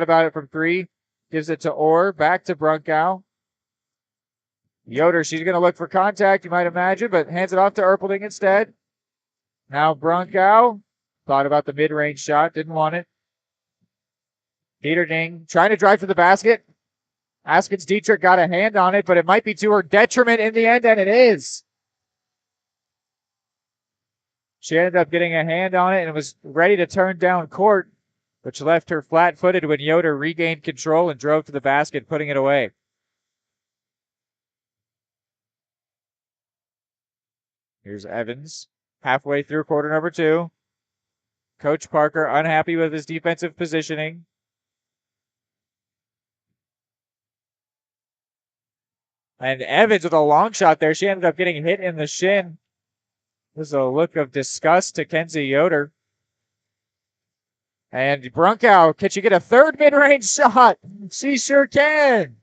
about it from 3. Gives it to Orr. Back to Brunkow. Yoder, she's going to look for contact, you might imagine, but hands it off to Erpelding instead. Now Brunkow. Thought about the mid-range shot. Didn't want it. Dieterding trying to drive to the basket. Askins Dietrich got a hand on it, but it might be to her detriment in the end, and it is. She ended up getting a hand on it and was ready to turn down court, which left her flat-footed when Yoder regained control and drove to the basket, putting it away. Here's Evans, halfway through quarter number 2. Coach Parker unhappy with his defensive positioning. And Evans with a long shot there. She ended up getting hit in the shin. This is a look of disgust to Kenzie Yoder. And Brunkow, can she get a third mid-range shot? She sure can.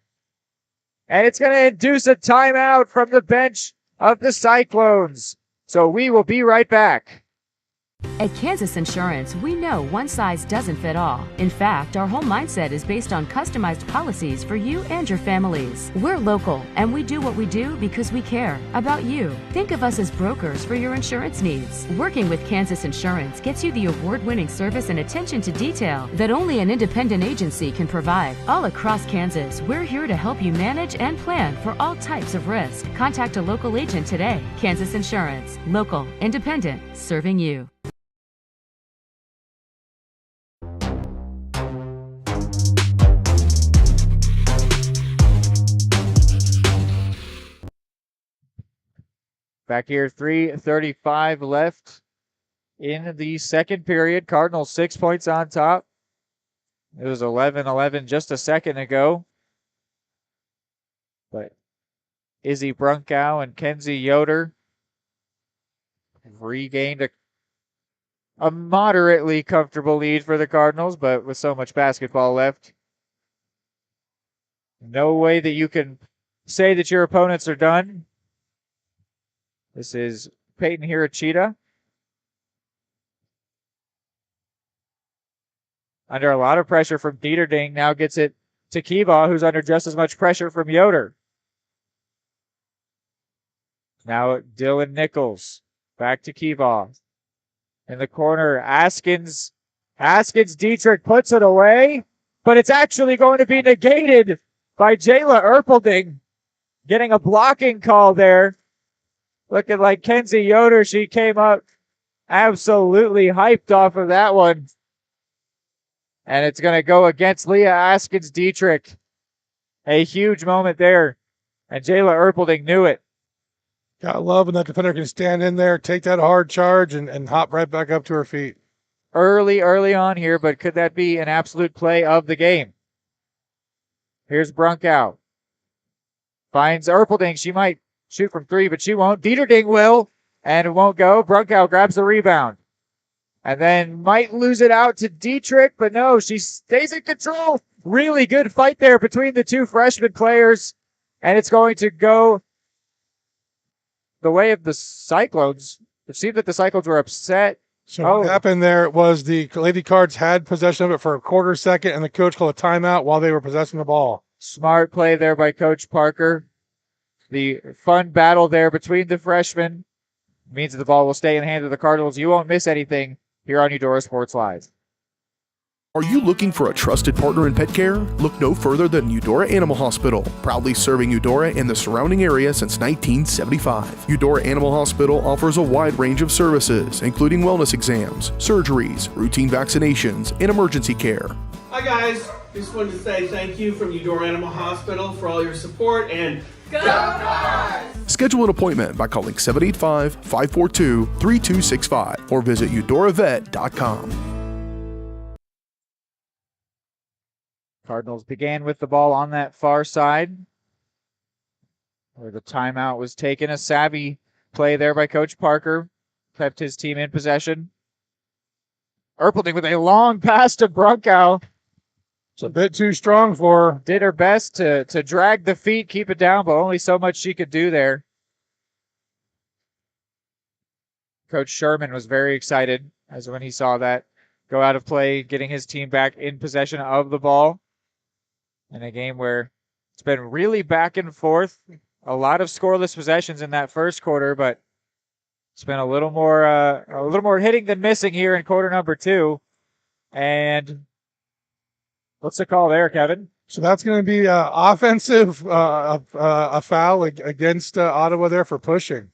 And it's going to induce a timeout from the bench of the Cyclones. So we will be right back. At Kansas Insurance, we know one size doesn't fit all. In fact, our whole mindset is based on customized policies for you and your families. We're local, and we do what we do because we care about you. Think of us as brokers for your insurance needs. Working with Kansas Insurance gets you the award-winning service and attention to detail that only an independent agency can provide. All across Kansas, we're here to help you manage and plan for all types of risk. Contact a local agent today. Kansas Insurance. Local, independent, serving you. Back here, 3:35 left in the second period. Cardinals 6 points on top. It was 11-11 just a second ago. But Izzy Brunkow and Kenzie Yoder have regained a moderately comfortable lead for the Cardinals, but with so much basketball left, no way that you can say that your opponents are done. This is Peyton Hirachita. Under a lot of pressure from Dieterding. Now gets it to Kiva, who's under just as much pressure from Yoder. Now Dylan Nichols. Back to Kiva. In the corner, Askins Dietrich puts it away, but it's actually going to be negated by Jayla Erpelding. Getting a blocking call there. Looking like Kenzie Yoder. She came up absolutely hyped off of that one. And it's going to go against Leah Askins-Dietrich. A huge moment there. And Jayla Erpelding knew it. Gotta love when that defender can stand in there, take that hard charge, and hop right back up to her feet. Early on here, but could that be an absolute play of the game? Here's Brunkow. Finds Erpelding. She might shoot from three, but she won't. Dieterding will, and it won't go. Brunkow grabs the rebound. And then might lose it out to Dietrich, but no, she stays in control. Really good fight there between the two freshman players. And it's going to go the way of the Cyclones. It seemed that the Cyclones were upset. So what happened there was the Lady Cards had possession of it for a quarter second, and the coach called a timeout while they were possessing the ball. Smart play there by Coach Parker. The fun battle there between the freshmen means that the ball will stay in the hands of the Cardinals. You won't miss anything here on Eudora Sports Live. Are you looking for a trusted partner in pet care? Look no further than Eudora Animal Hospital, proudly serving Eudora and the surrounding area since 1975. Eudora Animal Hospital offers a wide range of services, including wellness exams, surgeries, routine vaccinations, and emergency care. Hi guys, just wanted to say thank you from Eudora Animal Hospital for all your support and go Cards! Schedule an appointment by calling 785-542-3265 or visit eudoravet.com. Cardinals began with the ball on that far side where the timeout was taken. A savvy play there by Coach Parker. Kept his team in possession. Erpelding with a long pass to Brunkow. It's a bit too strong for her. Did her best to drag the feet, keep it down, but only so much she could do there. Coach Sherman was very excited as when he saw that go out of play, getting his team back in possession of the ball. In a game where it's been really back and forth. A lot of scoreless possessions in that first quarter, but it's been a little more hitting than missing here in quarter number 2. And what's the call there, Kevin? So that's going to be offensive, a foul against Ottawa there for pushing.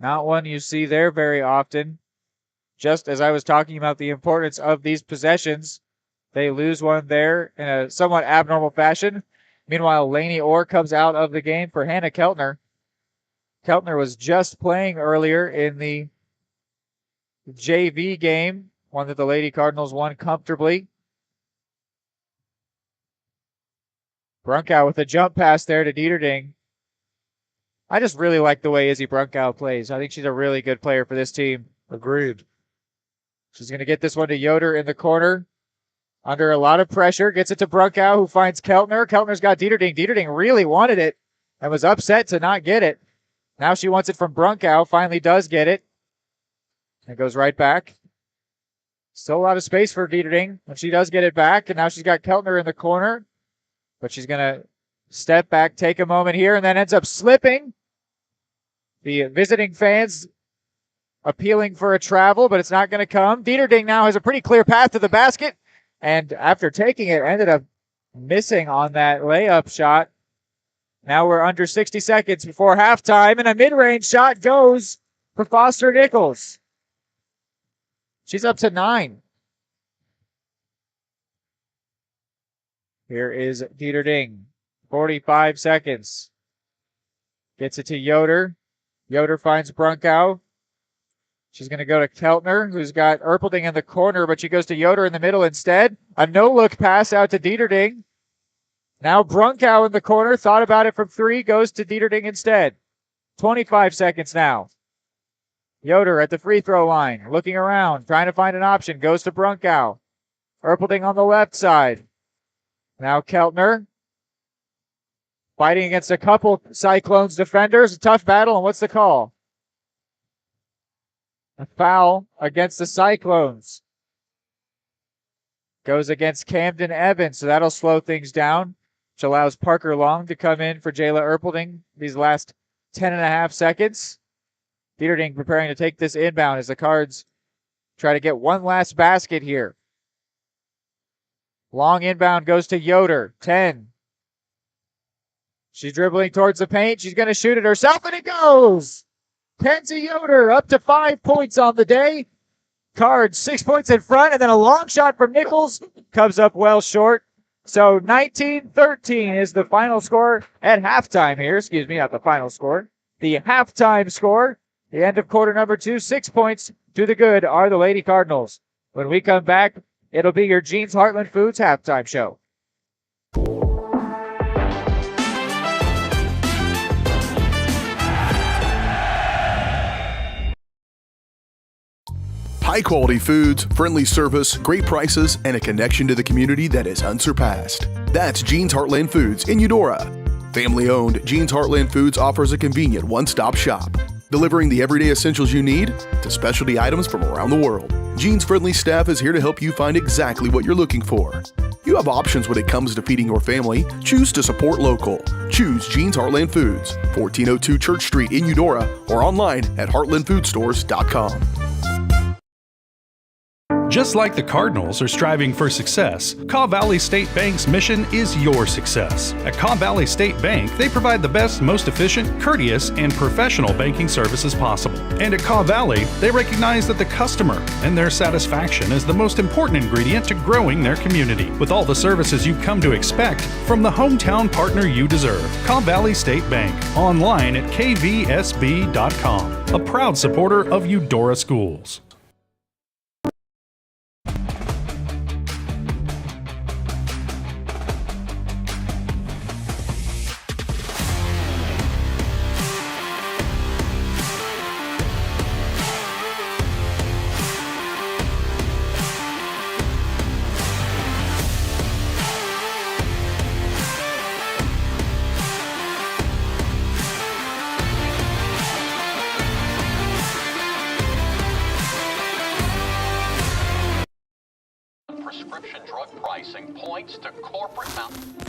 Not one you see there very often. Just as I was talking about the importance of these possessions, they lose one there in a somewhat abnormal fashion. Meanwhile, Lainey Orr comes out of the game for Hannah Keltner. Keltner was just playing earlier in the JV game, one that the Lady Cardinals won comfortably. Brunkow with a jump pass there to Dieterding. I just really like the way Izzy Brunkow plays. I think she's a really good player for this team. Agreed. She's going to get this one to Yoder in the corner. Under a lot of pressure. Gets it to Brunkow, who finds Keltner. Keltner's got Dieterding. Dieterding really wanted it and was upset to not get it. Now she wants it from Brunkow. Finally does get it. It goes right back. Still a lot of space for Dieterding when she does get it back, and now she's got Keltner in the corner, but she's going to step back, take a moment here, and then ends up slipping. The visiting fans appealing for a travel, but it's not going to come. Dieterding now has a pretty clear path to the basket, and after taking it, ended up missing on that layup shot. Now we're under 60 seconds before halftime, and a mid-range shot goes for Foster Nichols. She's up to 9. Here is Dieterding. 45 seconds. Gets it to Yoder. Yoder finds Brunkow. She's going to go to Keltner, who's got Erpelding in the corner, but she goes to Yoder in the middle instead. A no-look pass out to Dieterding. Now Brunkow in the corner, thought about it from 3, goes to Dieterding instead. 25 seconds now. Yoder at the free throw line, looking around, trying to find an option, goes to Brunkow. Erpelding on the left side. Now Keltner. Fighting against a couple Cyclones defenders. A tough battle, and what's the call? A foul against the Cyclones. Goes against Camden Evans, so that'll slow things down, which allows Parker Long to come in for Jayla Erpelding these last 10.5 seconds. Dieterding preparing to take this inbound as the Cards try to get one last basket here. Long inbound goes to Yoder, 10. She's dribbling towards the paint. She's going to shoot it herself, and it goes! Kenzie Yoder up to 5 points on the day. Cards 6 points in front, and then a long shot from Nichols comes up well short. So 19-13 is the final score at halftime here. Excuse me, not the final score. The halftime score. The end of quarter number 2, 6 points to the good are the Lady Cardinals. When we come back, it'll be your Jeans Heartland Foods halftime show. High-quality foods, friendly service, great prices, and a connection to the community that is unsurpassed. That's Jeans Heartland Foods in Eudora. Family-owned, Jeans Heartland Foods offers a convenient one-stop shop, delivering the everyday essentials you need to specialty items from around the world. Jeans' friendly staff is here to help you find exactly what you're looking for. You have options when it comes to feeding your family. Choose to support local. Choose Jeans Heartland Foods, 1402 Church Street in Eudora, or online at heartlandfoodstores.com. Just like the Cardinals are striving for success, Caw Valley State Bank's mission is your success. At Caw Valley State Bank, they provide the best, most efficient, courteous, and professional banking services possible. And at Caw Valley, they recognize that the customer and their satisfaction is the most important ingredient to growing their community. With all the services you've come to expect from the hometown partner you deserve, Caw Valley State Bank, online at kvsb.com, a proud supporter of Eudora Schools.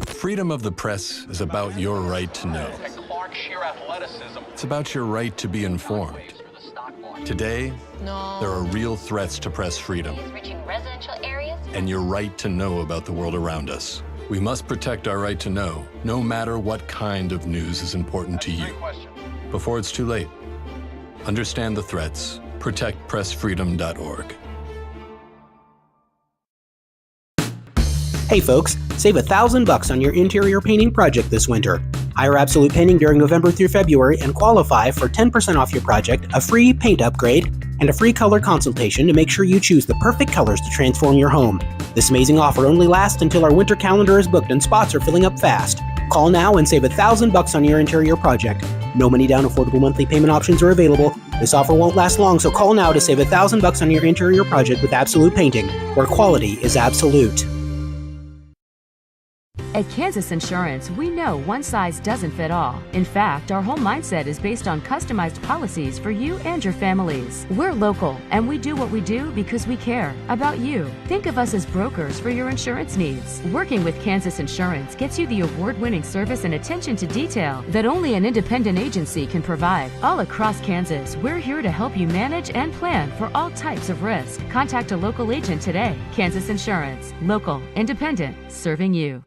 Freedom of the press is about your right to know. It's about your right to be informed. Today, there are real threats to press freedom and your right to know about the world around us. We must protect our right to know, no matter what kind of news is important to you. Before it's too late, understand the threats. ProtectPressFreedom.org. Hey folks, save $1,000 on your interior painting project this winter. Hire Absolute Painting during November through February and qualify for 10% off your project, a free paint upgrade, and a free color consultation to make sure you choose the perfect colors to transform your home. This amazing offer only lasts until our winter calendar is booked and spots are filling up fast. Call now and save $1,000 on your interior project. No money down, affordable monthly payment options are available. This offer won't last long, so call now to save $1,000 on your interior project with Absolute Painting, where quality is absolute. At Kansas Insurance, we know one size doesn't fit all. In fact, our whole mindset is based on customized policies for you and your families. We're local, and we do what we do because we care about you. Think of us as brokers for your insurance needs. Working with Kansas Insurance gets you the award-winning service and attention to detail that only an independent agency can provide. All across Kansas, we're here to help you manage and plan for all types of risk. Contact a local agent today. Kansas Insurance. Local, independent, serving you.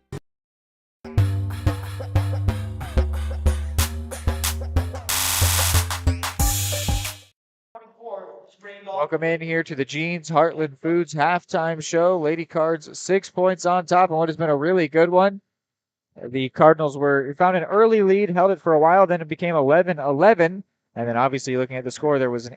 Welcome in here to the Jeans Heartland Foods halftime show. Lady Cards 6 points on top on what has been a really good one. The Cardinals found an early lead, held it for a while, then it became 11-11. And then obviously looking at the score, there was an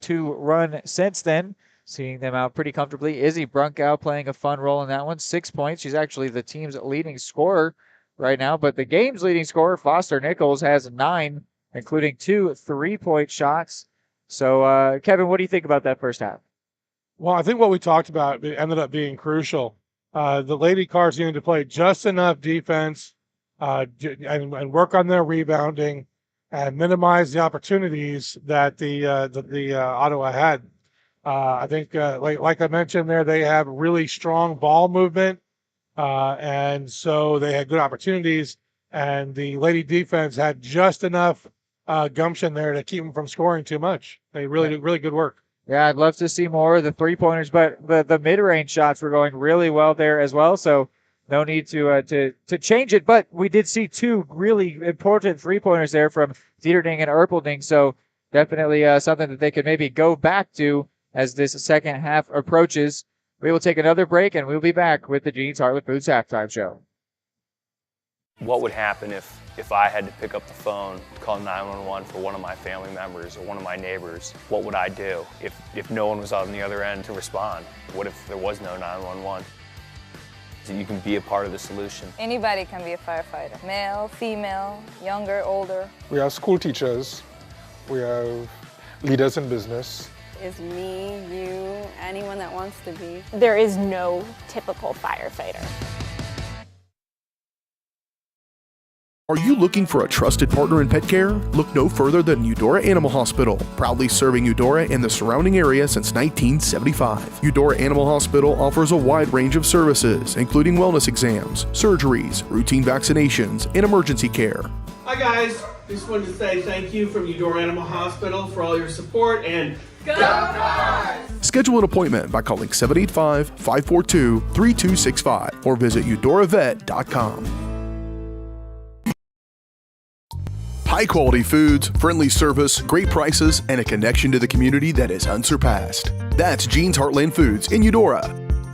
8-2 run since then, seeing them out pretty comfortably. Izzy Brunkow playing a fun role in that one, 6 points. She's actually the team's leading scorer right now, but the game's leading scorer, Foster Nichols, has 9, including 2 3-point shots. So, Kevin, what do you think about that first half? Well, I think what we talked about ended up being crucial. The Lady Cards needed to play just enough defense and work on their rebounding and minimize the opportunities that the Ottawa had. I think, like I mentioned there, they have really strong ball movement, and so they had good opportunities, and the Lady defense had just enough gumption there to keep them from scoring too much. They really did really good work. Yeah, I'd love to see more of the three-pointers, but the mid-range shots were going really well there as well, so no need to change it. But we did see 2 really important three-pointers there from Dieterding and Erpelding, so definitely something that they could maybe go back to as this second half approaches. We will take another break, and we'll be back with the Jeans Heartland Foods halftime show. What would happen if I had to pick up the phone, call 911 for one of my family members or one of my neighbors? What would I do if no one was on the other end to respond? What if there was no 911? So you can be a part of the solution. Anybody can be a firefighter. Male, female, younger, older. We have school teachers. We have leaders in business. Is me, you, anyone that wants to be. There is no typical firefighter. Are you looking for a trusted partner in pet care? Look no further than Eudora Animal Hospital, proudly serving Eudora and the surrounding area since 1975. Eudora Animal Hospital offers a wide range of services, including wellness exams, surgeries, routine vaccinations, and emergency care. Hi guys, just wanted to say thank you from Eudora Animal Hospital for all your support and go Cards! Schedule an appointment by calling 785-542-3265 or visit eudoravet.com. High-quality foods, friendly service, great prices, and a connection to the community that is unsurpassed. That's Jeans Heartland Foods in Eudora.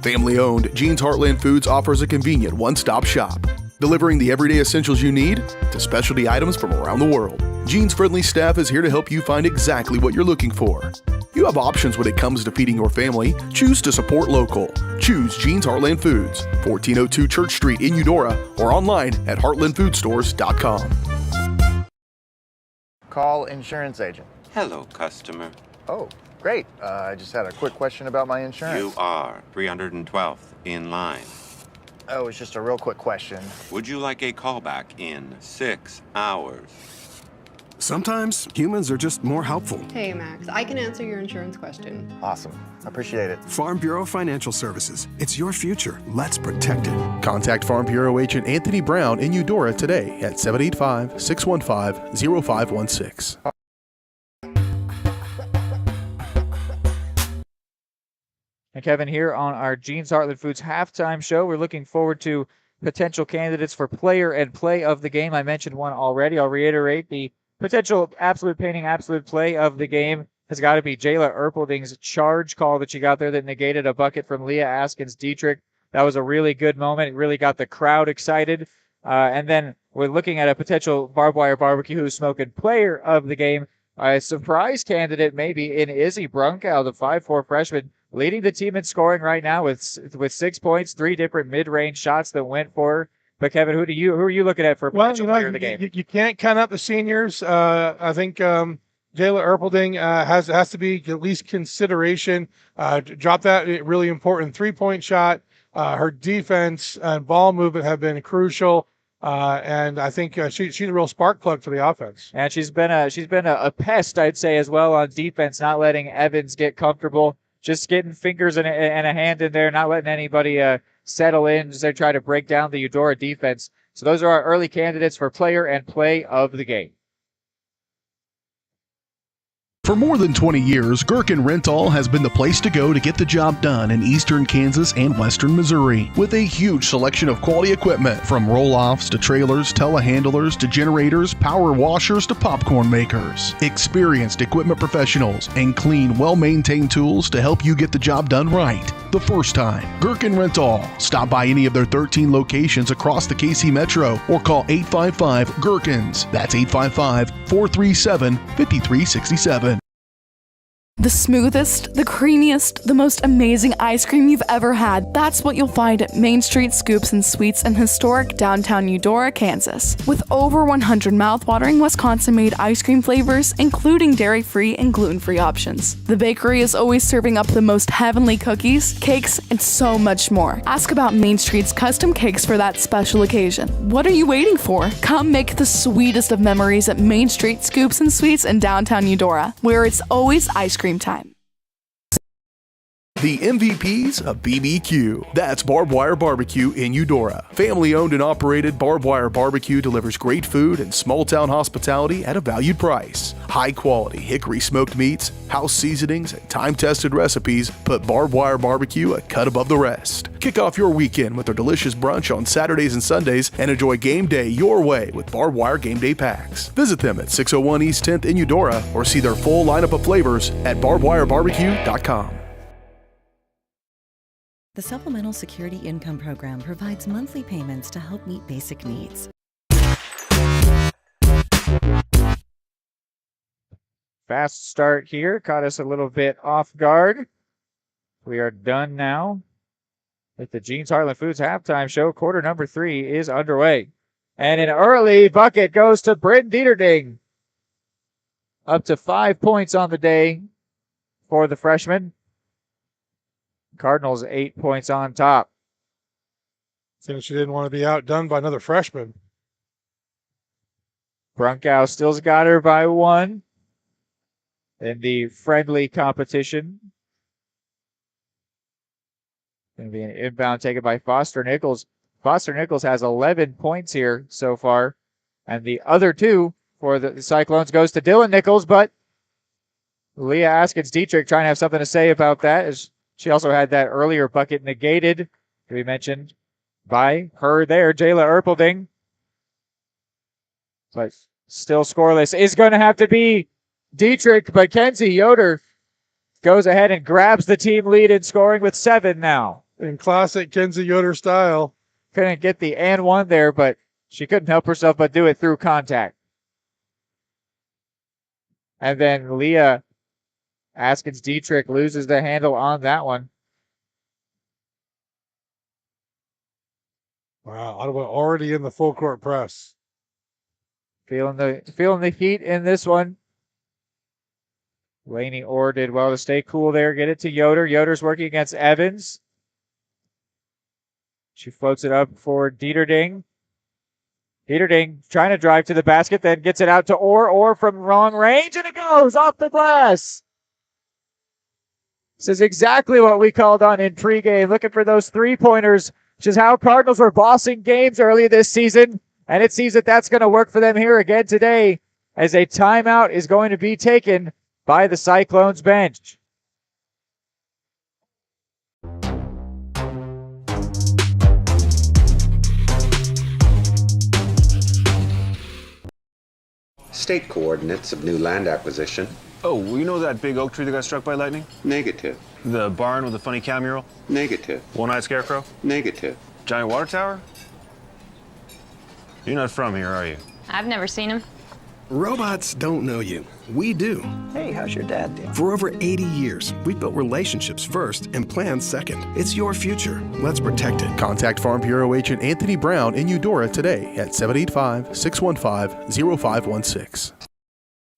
Family-owned, Jeans Heartland Foods offers a convenient one-stop shop, delivering the everyday essentials you need to specialty items from around the world. Jeans' friendly staff is here to help you find exactly what you're looking for. You have options when it comes to feeding your family. Choose to support local. Choose Jeans Heartland Foods, 1402 Church Street in Eudora, or online at heartlandfoodstores.com. Call insurance agent. Hello, customer. Oh, great. I just had a quick question about my insurance. You are 312th in line. Oh, it's just a real quick question. Would you like a callback in 6 hours? Sometimes humans are just more helpful. Hey, Max, I can answer your insurance question. Awesome. Appreciate it. Farm Bureau Financial Services. It's your future. Let's protect it. Contact Farm Bureau agent Anthony Brown in Eudora today at 785-615-0516. And Kevin, here on our Jeans Heartland Foods halftime show, we're looking forward to potential candidates for player and play of the game. I mentioned one already. I'll reiterate the potential absolute painting, absolute play of the game has got to be Jayla Erpelding's charge call that she got there that negated a bucket from Leah Askins-Dietrich. That was a really good moment. It really got the crowd excited. And then we're looking at a potential barbed wire barbecue who's smoking player of the game. A surprise candidate maybe in Izzy Brunkow, the 5'4" freshman, leading the team in scoring right now with 6 points, 3 different mid-range shots that went for her. But Kevin, who are you looking at for potential player of the game? You can't count out the seniors. I think Jayla Erpelding has to be at least consideration. Drop that really important 3-point shot. Her defense and ball movement have been crucial. And I think she's a real spark plug for the offense. And she's been a pest, I'd say, as well on defense, not letting Evans get comfortable, just getting fingers and a hand in there, not letting anybody settle in as they try to break down the Eudora defense. So those are our early candidates for player and play of the game. For more than 20 years, Gherkin Rental has been the place to go to get the job done in eastern Kansas and western Missouri. With a huge selection of quality equipment, from roll-offs to trailers, telehandlers to generators, power washers to popcorn makers. Experienced equipment professionals and clean, well-maintained tools to help you get the job done right the first time. Gherkin Rental. Stop by any of their 13 locations across the KC Metro or call 855-GHERKINS. That's 855-437-5367. The smoothest, the creamiest, the most amazing ice cream you've ever had. That's what you'll find at Main Street Scoops and Sweets in historic downtown Eudora, Kansas. With over 100 mouthwatering Wisconsin-made ice cream flavors, including dairy-free and gluten-free options. The bakery is always serving up the most heavenly cookies, cakes, and so much more. Ask about Main Street's custom cakes for that special occasion. What are you waiting for? Come make the sweetest of memories at Main Street Scoops and Sweets in downtown Eudora, where it's always ice cream time. The MVPs of BBQ. That's Barbed Wire Barbecue in Eudora. Family owned and operated, Barbed Wire Barbecue delivers great food and small town hospitality at a valued price. High quality hickory smoked meats, house seasonings, and time tested recipes put Barbed Wire Barbecue a cut above the rest. Kick off your weekend with their delicious brunch on Saturdays and Sundays and enjoy game day your way with Barbed Wire Game Day Packs. Visit them at 601 East 10th in Eudora or see their full lineup of flavors at barbedwirebarbecue.com. The Supplemental Security Income Program provides monthly payments to help meet basic needs. Fast start here. Caught us a little bit off guard. We are done now with the Jeans Heartland Foods halftime show. Quarter number 3 is underway. And an early bucket goes to Bryn Dieterding. Up to 5 points on the day for the freshman. Cardinals 8 points on top. Since she didn't want to be outdone by another freshman. Brunkow still's got her by 1 in the friendly competition. Going to be an inbound taken by Foster Nichols. Foster Nichols has 11 points here so far. And the other 2 for the Cyclones goes to Dylan Nichols, but Leah Askins-Dietrich trying to have something to say about that as she also had that earlier bucket negated, to be mentioned by her there, Jayla Erpelding. But still scoreless is going to have to be Dietrich, but Kenzie Yoder goes ahead and grabs the team lead in scoring with 7 now. In classic Kenzie Yoder style. Couldn't get the and 1 there, but she couldn't help herself but do it through contact. And then Leah Askins-Dietrich loses the handle on that one. Wow, Ottawa already in the full court press. Feeling the heat in this one. Laney Orr did well to stay cool there. Get it to Yoder. Yoder's working against Evans. She floats it up for Dieterding. Dieterding trying to drive to the basket, then gets it out to Orr. Orr from wrong range, and it goes off the glass. This is exactly what we called on in pregame, looking for those three-pointers, which is how Cardinals were bossing games early this season, and it seems that that's going to work for them here again today as a timeout is going to be taken by the Cyclones bench. State coordinates of new land acquisition. Oh, well, you know that big oak tree that got struck by lightning? Negative. The barn with the funny cow mural? Negative. One-eyed scarecrow? Negative. Giant water tower? You're not from here, are you? I've never seen him. Robots don't know you. We do. Hey, how's your dad doing? For over 80 years, we've built relationships first and plans second. It's your future. Let's protect it. Contact Farm Bureau Agent Anthony Brown in Eudora today at 785-615-0516.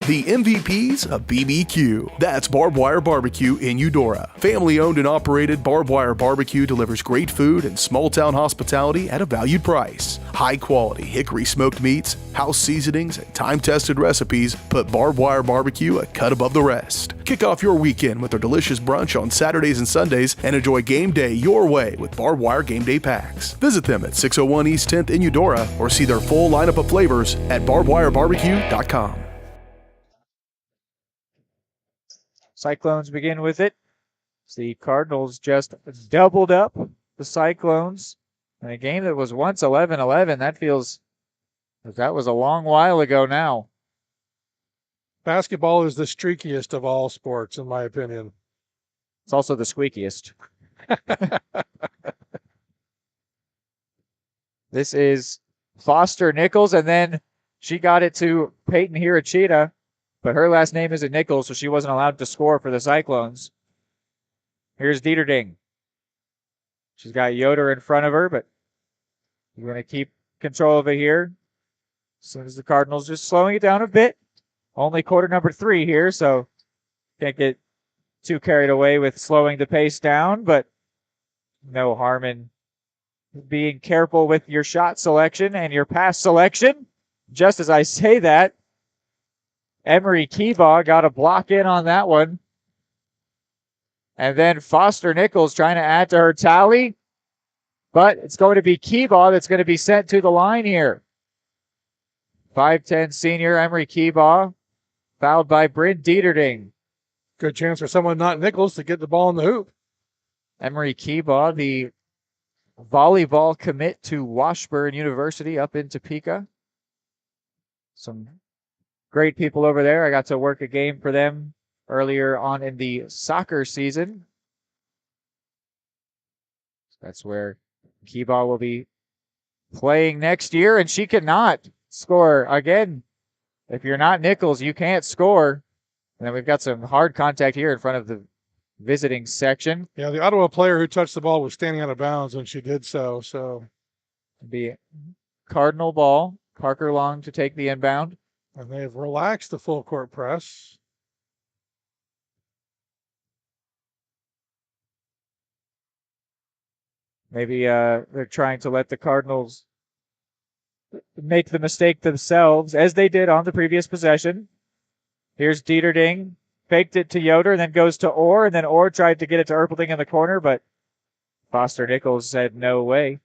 The MVPs of BBQ. That's Barbed Wire Barbecue in Eudora. Family owned and operated, Barbed Wire Barbecue delivers great food and small town hospitality at a valued price. High quality hickory smoked meats, house seasonings, and time tested recipes put Barbed Wire Barbecue a cut above the rest. Kick off your weekend with their delicious brunch on Saturdays and Sundays and enjoy game day your way with Barbed Wire Game Day Packs. Visit them at 601 East 10th in Eudora or see their full lineup of flavors at barbedwirebarbecue.com. Cyclones begin with it. The Cardinals just doubled up the Cyclones in a game that was once 11-11. That was a long while ago now. Basketball is the streakiest of all sports, in my opinion. It's also the squeakiest. This is Foster Nichols, and then she got it to Peyton Hirachita. But her last name isn't Nichols, so she wasn't allowed to score for the Cyclones. Here's Dieterding. She's got Yoder in front of her, but we're going to keep control of it here. As soon as the Cardinals just slowing it down a bit. Only quarter number 3 here, so can't get too carried away with slowing the pace down, but no harm in being careful with your shot selection and your pass selection. Just as I say that, Emery Keebaugh got a block in on that one. And then Foster Nichols trying to add to her tally. But it's going to be Keebaugh that's going to be sent to the line here. 5'10 senior Emery Keebaugh, fouled by Bryn Dieterding. Good chance for someone not Nichols to get the ball in the hoop. Emery Keebaugh, the volleyball commit to Washburn University up in Topeka. Some great people over there. I got to work a game for them earlier on in the soccer season. That's where Keebaugh will be playing next year, and she cannot score. Again, if you're not Nichols, you can't score. And then we've got some hard contact here in front of the visiting section. Yeah, the Ottawa player who touched the ball was standing out of bounds when she did so. So it'll be Cardinal ball. Parker Long to take the inbound. And they've relaxed the full court press. Maybe they're trying to let the Cardinals make the mistake themselves, as they did on the previous possession. Here's Dieterding. Faked it to Yoder, then goes to Orr, and then Orr tried to get it to Erpelding in the corner, but Foster Nichols said no way.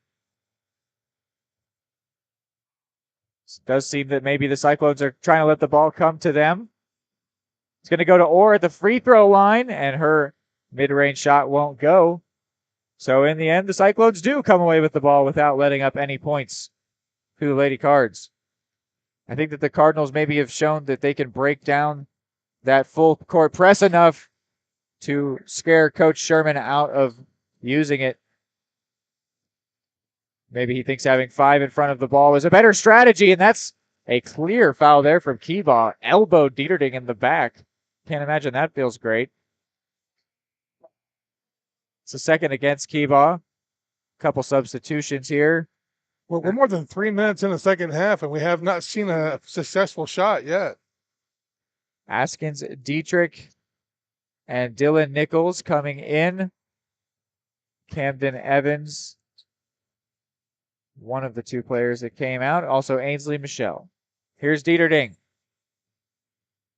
It does seem that maybe the Cyclones are trying to let the ball come to them. It's going to go to Orr at the free throw line, and her mid-range shot won't go. So in the end, the Cyclones do come away with the ball without letting up any points to the Lady Cards. I think that the Cardinals maybe have shown that they can break down that full court press enough to scare Coach Sherman out of using it. Maybe he thinks having 5 in front of the ball is a better strategy, and that's a clear foul there from Keebaugh. Elbowed Dieterding in the back. Can't imagine that feels great. It's a second against Keebaugh. Couple substitutions here. We're more than 3 minutes in the second half, and we have not seen a successful shot yet. Askins, Dietrich, and Dylan Nichols coming in. Camden Evans, one of the 2 players that came out. Also Ainsley Michelle. Here's Dieterding.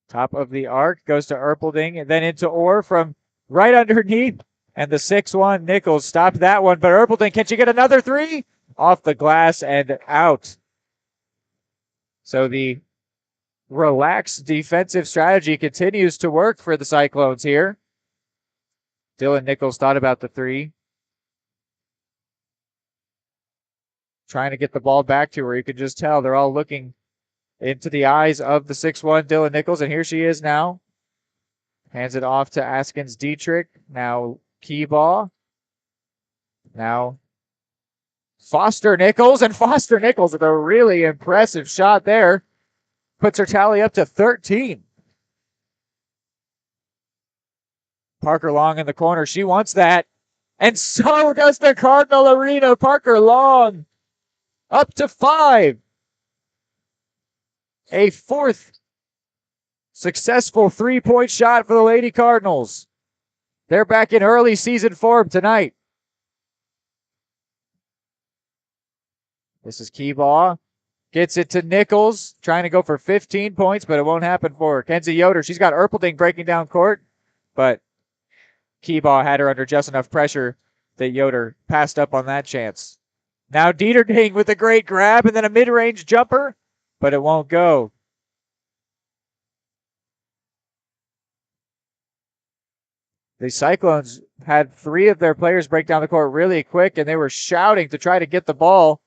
Top of the arc, goes to Erpelding, and then into Orr from right underneath. And the 6'1 Nichols stopped that one, but Erpelding, can she get another 3? Off the glass and out. So the relaxed defensive strategy continues to work for the Cyclones here. Dylan Nichols thought about the 3. Trying to get the ball back to her. You could just tell they're all looking into the eyes of the 6'1 Dylan Nichols, and here she is now. Hands it off to Askins Dietrich. Now Keebaugh. Now Foster Nichols, and Foster Nichols with a really impressive shot there. Puts her tally up to 13. Parker Long in the corner. She wants that. And so does the Cardinal Arena. Parker Long up to 5. A 4th Successful three-point shot for the Lady Cardinals. They're back in early season form tonight. This is Keebaugh. Gets it to Nichols, trying to go for 15 points, but it won't happen for her. Kenzie Yoder, she's got Erpelding breaking down court, but Keebaugh had her under just enough pressure that Yoder passed up on that chance. Now Dieterding with a great grab and then a mid-range jumper, but it won't go. The Cyclones had 3 of their players break down the court really quick, and they were shouting to try to get the ball.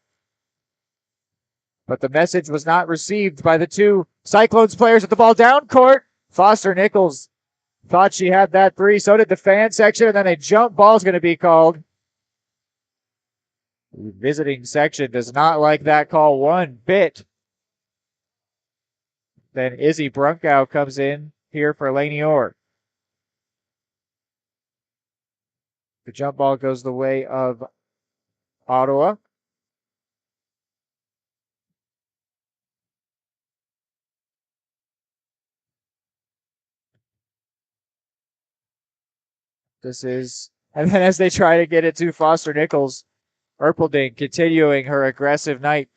But the message was not received by the 2 Cyclones players at the ball down court. Foster Nichols thought she had that 3. So did the fan section, and then a jump ball is going to be called. The visiting section does not like that call one bit. Then Izzy Brunkow comes in here for Lainey Orr. The jump ball goes the way of Ottawa. And then as they try to get it to Foster Nichols, Erpelding continuing her aggressive night.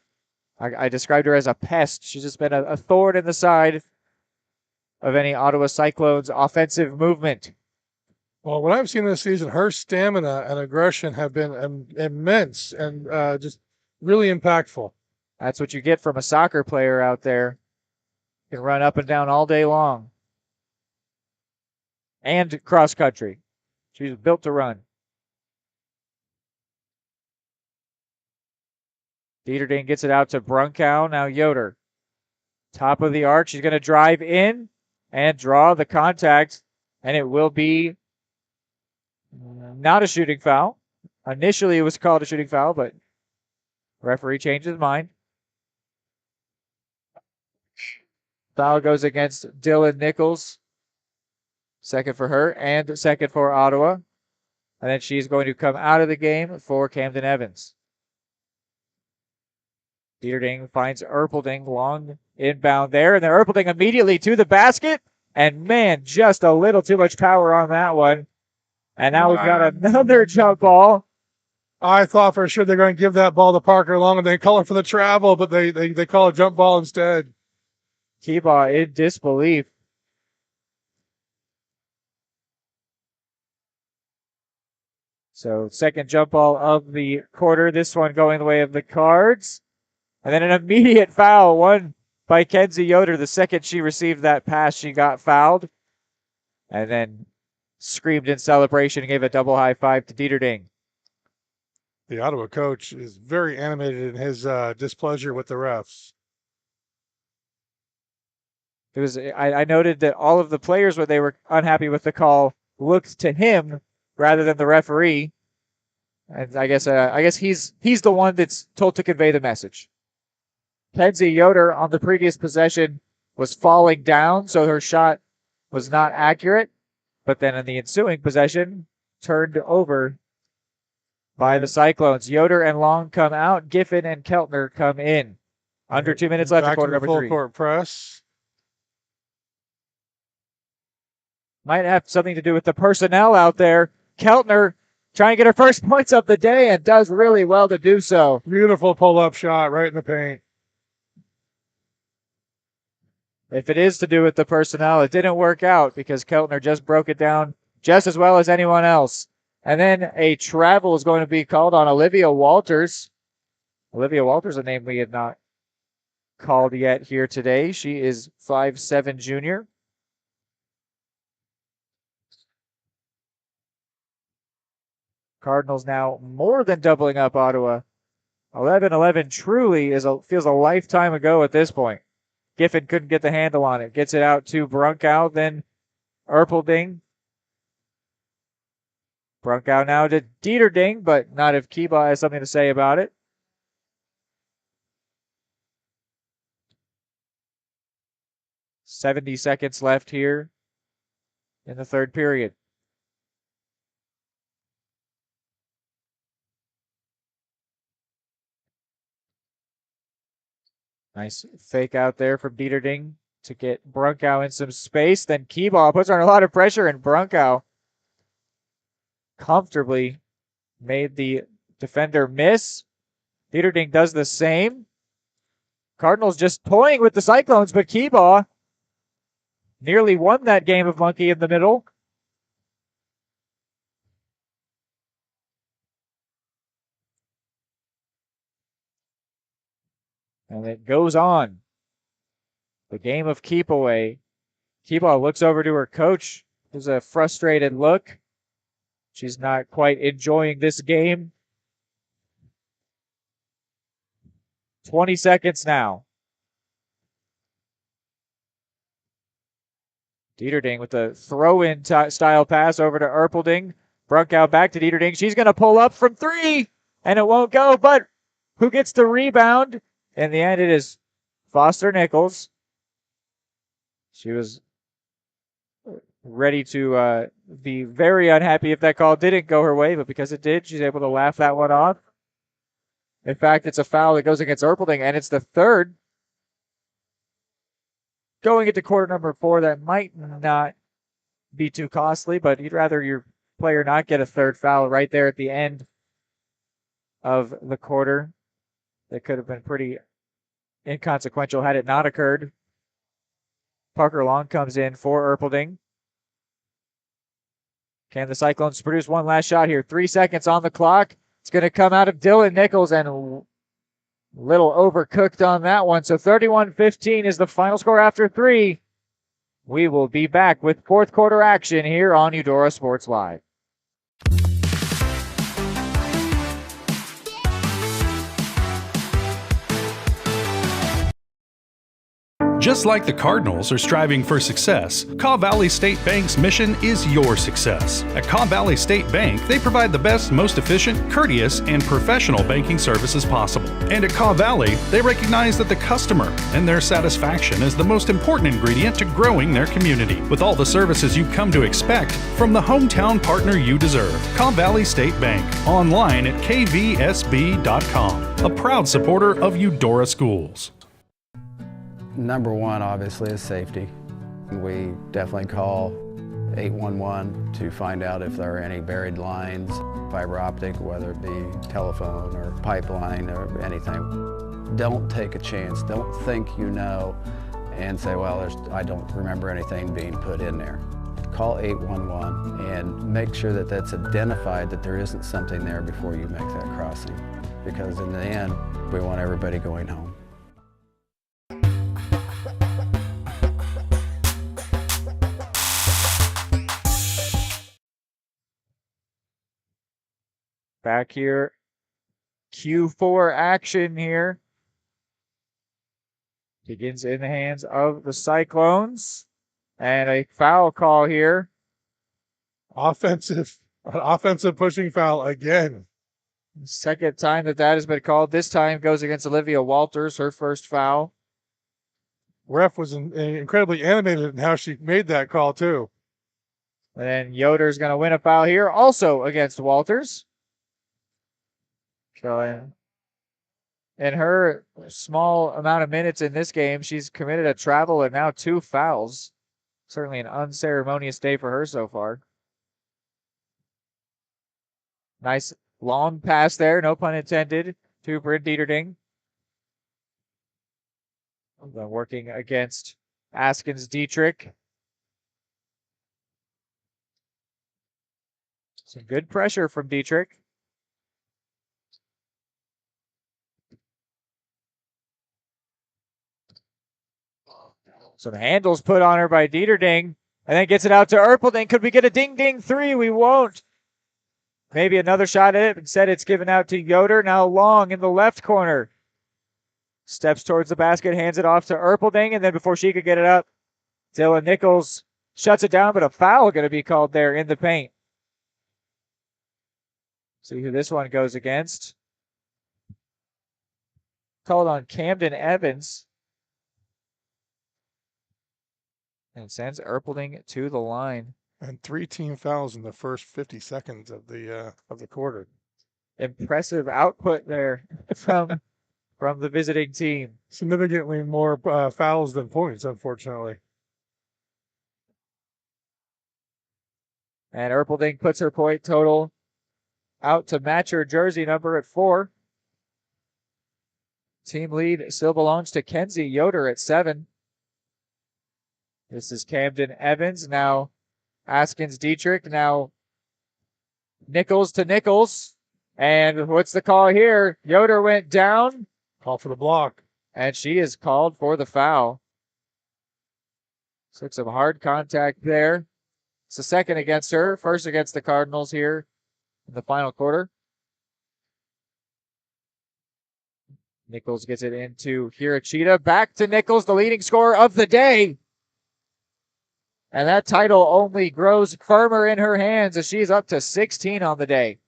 I described her as a pest. She's just been a thorn in the side of any Ottawa Cyclones offensive movement. Well, what I've seen this season, her stamina and aggression have been immense and just really impactful. That's what you get from a soccer player out there. Can run up and down all day long. And cross country. She's built to run. Dieterding gets it out to Brunkow. Now Yoder. Top of the arc. She's going to drive in and draw the contact. And it will be not a shooting foul. Initially, it was called a shooting foul, but referee changed his mind. Foul goes against Dylan Nichols. Second for her and second for Ottawa. And then she's going to come out of the game for Camden Evans. Dieterding finds Erpelding long inbound there. And then Erpelding immediately to the basket. And man, just a little too much power on that one. And now we've got another jump ball. I thought for sure they're going to give that ball to Parker Long and they call it for the travel, but they call a jump ball instead. Keebaugh in disbelief. So second jump ball of the quarter. This one going the way of the Cards. And then an immediate foul, one by Kenzie Yoder. The second she received that pass, she got fouled. And then screamed in celebration and gave a double high five to Dieterding. The Ottawa coach is very animated in his displeasure with the refs. I noted that all of the players, when they were unhappy with the call, looked to him rather than the referee. And I guess he's the one that's told to convey the message. Kenzie Yoder on the previous possession was falling down, so her shot was not accurate. But then in the ensuing possession, turned over by the Cyclones. Yoder and Long come out. Giffen and Keltner come in. Under 2 minutes left in quarter number 3. Full court press. Might have something to do with the personnel out there. Keltner trying to get her first points of the day and does really well to do so. Beautiful pull-up shot right in the paint. If it is to do with the personnel, it didn't work out because Keltner just broke it down just as well as anyone else. And then a travel is going to be called on Olivia Walters. Olivia Walters, a name we have not called yet here today. She is 5'7" junior. Cardinals now more than doubling up Ottawa. 11-11 truly feels a lifetime ago at this point. Giffen couldn't get the handle on it. Gets it out to Brunkow, then Erpelding. Brunkow now to Dieterding, but not if Keebaugh has something to say about it. "70 seconds left here in the third period. Nice fake out there from Dieterding to get Brunkow in some space. Then Keyball puts her under a lot of pressure, and Brunkow comfortably made the defender miss. Dieterding does the same. Cardinals just toying with the Cyclones, but Keyball nearly won that game of monkey in the middle. And it goes on. The game of keep away. Keyball looks over to her coach. There's a frustrated look. She's not quite enjoying this game. 20 seconds now. Dieterding with a throw-in style pass over to Erpelding. Brunkow back to Dieterding. She's going to pull up from 3, and it won't go, but who gets the rebound? In the end, it is Foster Nichols. She was ready to be very unhappy if that call didn't go her way, but because it did, she's able to laugh that one off. In fact, it's a foul that goes against Erpelding, and it's the third. Going into quarter number 4, that might not be too costly, but you'd rather your player not get a third foul right there at the end of the quarter. That could have been pretty inconsequential had it not occurred. Parker Long comes in for Erpelding. Can the Cyclones produce one last shot here? 3 seconds on the clock. It's going to come out of Dylan Nichols, and a little overcooked on that one. So 31-15 is the final score after 3. We will be back with fourth quarter action here on Eudora Sports Live. Just like the Cardinals are striving for success, Kaw Valley State Bank's mission is your success. At Kaw Valley State Bank, they provide the best, most efficient, courteous, and professional banking services possible. And at Kaw Valley, they recognize that the customer and their satisfaction is the most important ingredient to growing their community. With all the services you've come to expect from the hometown partner you deserve, Kaw Valley State Bank, online at kvsb.com, a proud supporter of Eudora Schools. Number one, obviously, is safety. We definitely call 811 to find out if there are any buried lines, fiber optic, whether it be telephone or pipeline or anything. Don't take a chance. Don't think you know and say, well, I don't remember anything being put in there. Call 811 and make sure that that's identified, that there isn't something there before you make that crossing. Because in the end, we want everybody going home. Back here, Q4 action here. Begins in the hands of the Cyclones. And a foul call here. Offensive pushing foul again. Second time that has been called. This time goes against Olivia Walters, her first foul. Ref was incredibly animated in how she made that call, too. And then Yoder's going to win a foul here, also against Walters. So in her small amount of minutes in this game, she's committed a travel and now 2 fouls. Certainly an unceremonious day for her so far. Nice long pass there, no pun intended, to Bryn Dieterding. Working against Askins Dietrich. Some good pressure from Dietrich. Some handles put on her by Dieterding, and then gets it out to Erpelding. Could we get a ding-ding 3? We won't. Maybe another shot at it. Instead, it's given out to Yoder. Now Long in the left corner. Steps towards the basket, hands it off to Erpelding, and then before she could get it up, Dylan Nichols shuts it down, but a foul going to be called there in the paint. See who this one goes against. Called on Camden Evans. And sends Erpelding to the line. And 3 team fouls in the first 50 seconds of the quarter. Impressive output there from from the visiting team. Significantly more fouls than points, unfortunately. And Erpelding puts her point total out to match her jersey number at 4. Team lead still belongs to Kenzie Yoder at 7. This is Camden Evans. Now Askins Dietrich. Now Nichols to Nichols. And what's the call here? Yoder went down. Call for the block. And she is called for the foul. Took some hard contact there. It's the second against her. First against the Cardinals here in the final quarter. Nichols gets it into Hirachita. Back to Nichols, the leading scorer of the day. And that title only grows firmer in her hands as she's up to 16 on the day.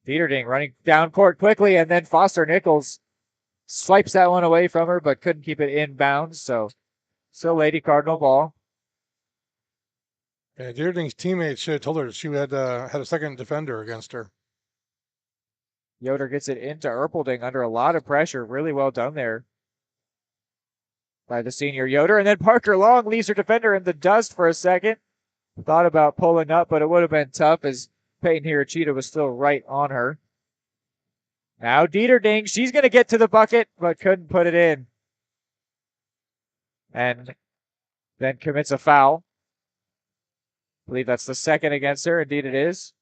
Dieterding running down court quickly, and then Foster Nichols swipes that one away from her, but couldn't keep it in bounds. So still Lady Cardinal ball. Yeah, Dieterding's teammates should have told her she had a second defender against her. Yoder gets it into Erpelding under a lot of pressure. Really well done there by the senior Yoder. And then Parker Long leaves her defender in the dust for a second. Thought about pulling up, but it would have been tough as Peyton Hirachita was still right on her. Now Dieterding, she's going to get to the bucket, but couldn't put it in. And then commits a foul. I believe that's the second against her. Indeed it is.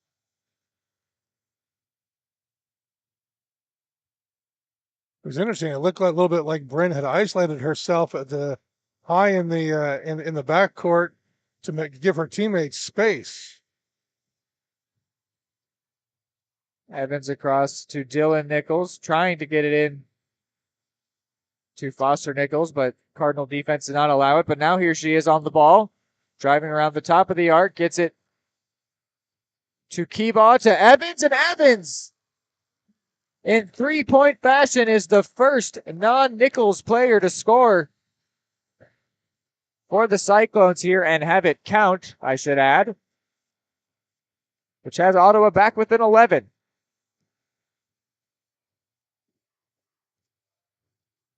It was interesting. It looked like a little bit like Bryn had isolated herself at the high in the backcourt to give her teammates space. Evans across to Dylan Nichols, trying to get it in to Foster Nichols, but Cardinal defense did not allow it. But now here she is on the ball, driving around the top of the arc, gets it to Keebaugh, to Evans, and Evans in three-point fashion is the first non-Nichols player to score for the Cyclones here and have it count, I should add, which has Ottawa back within 11.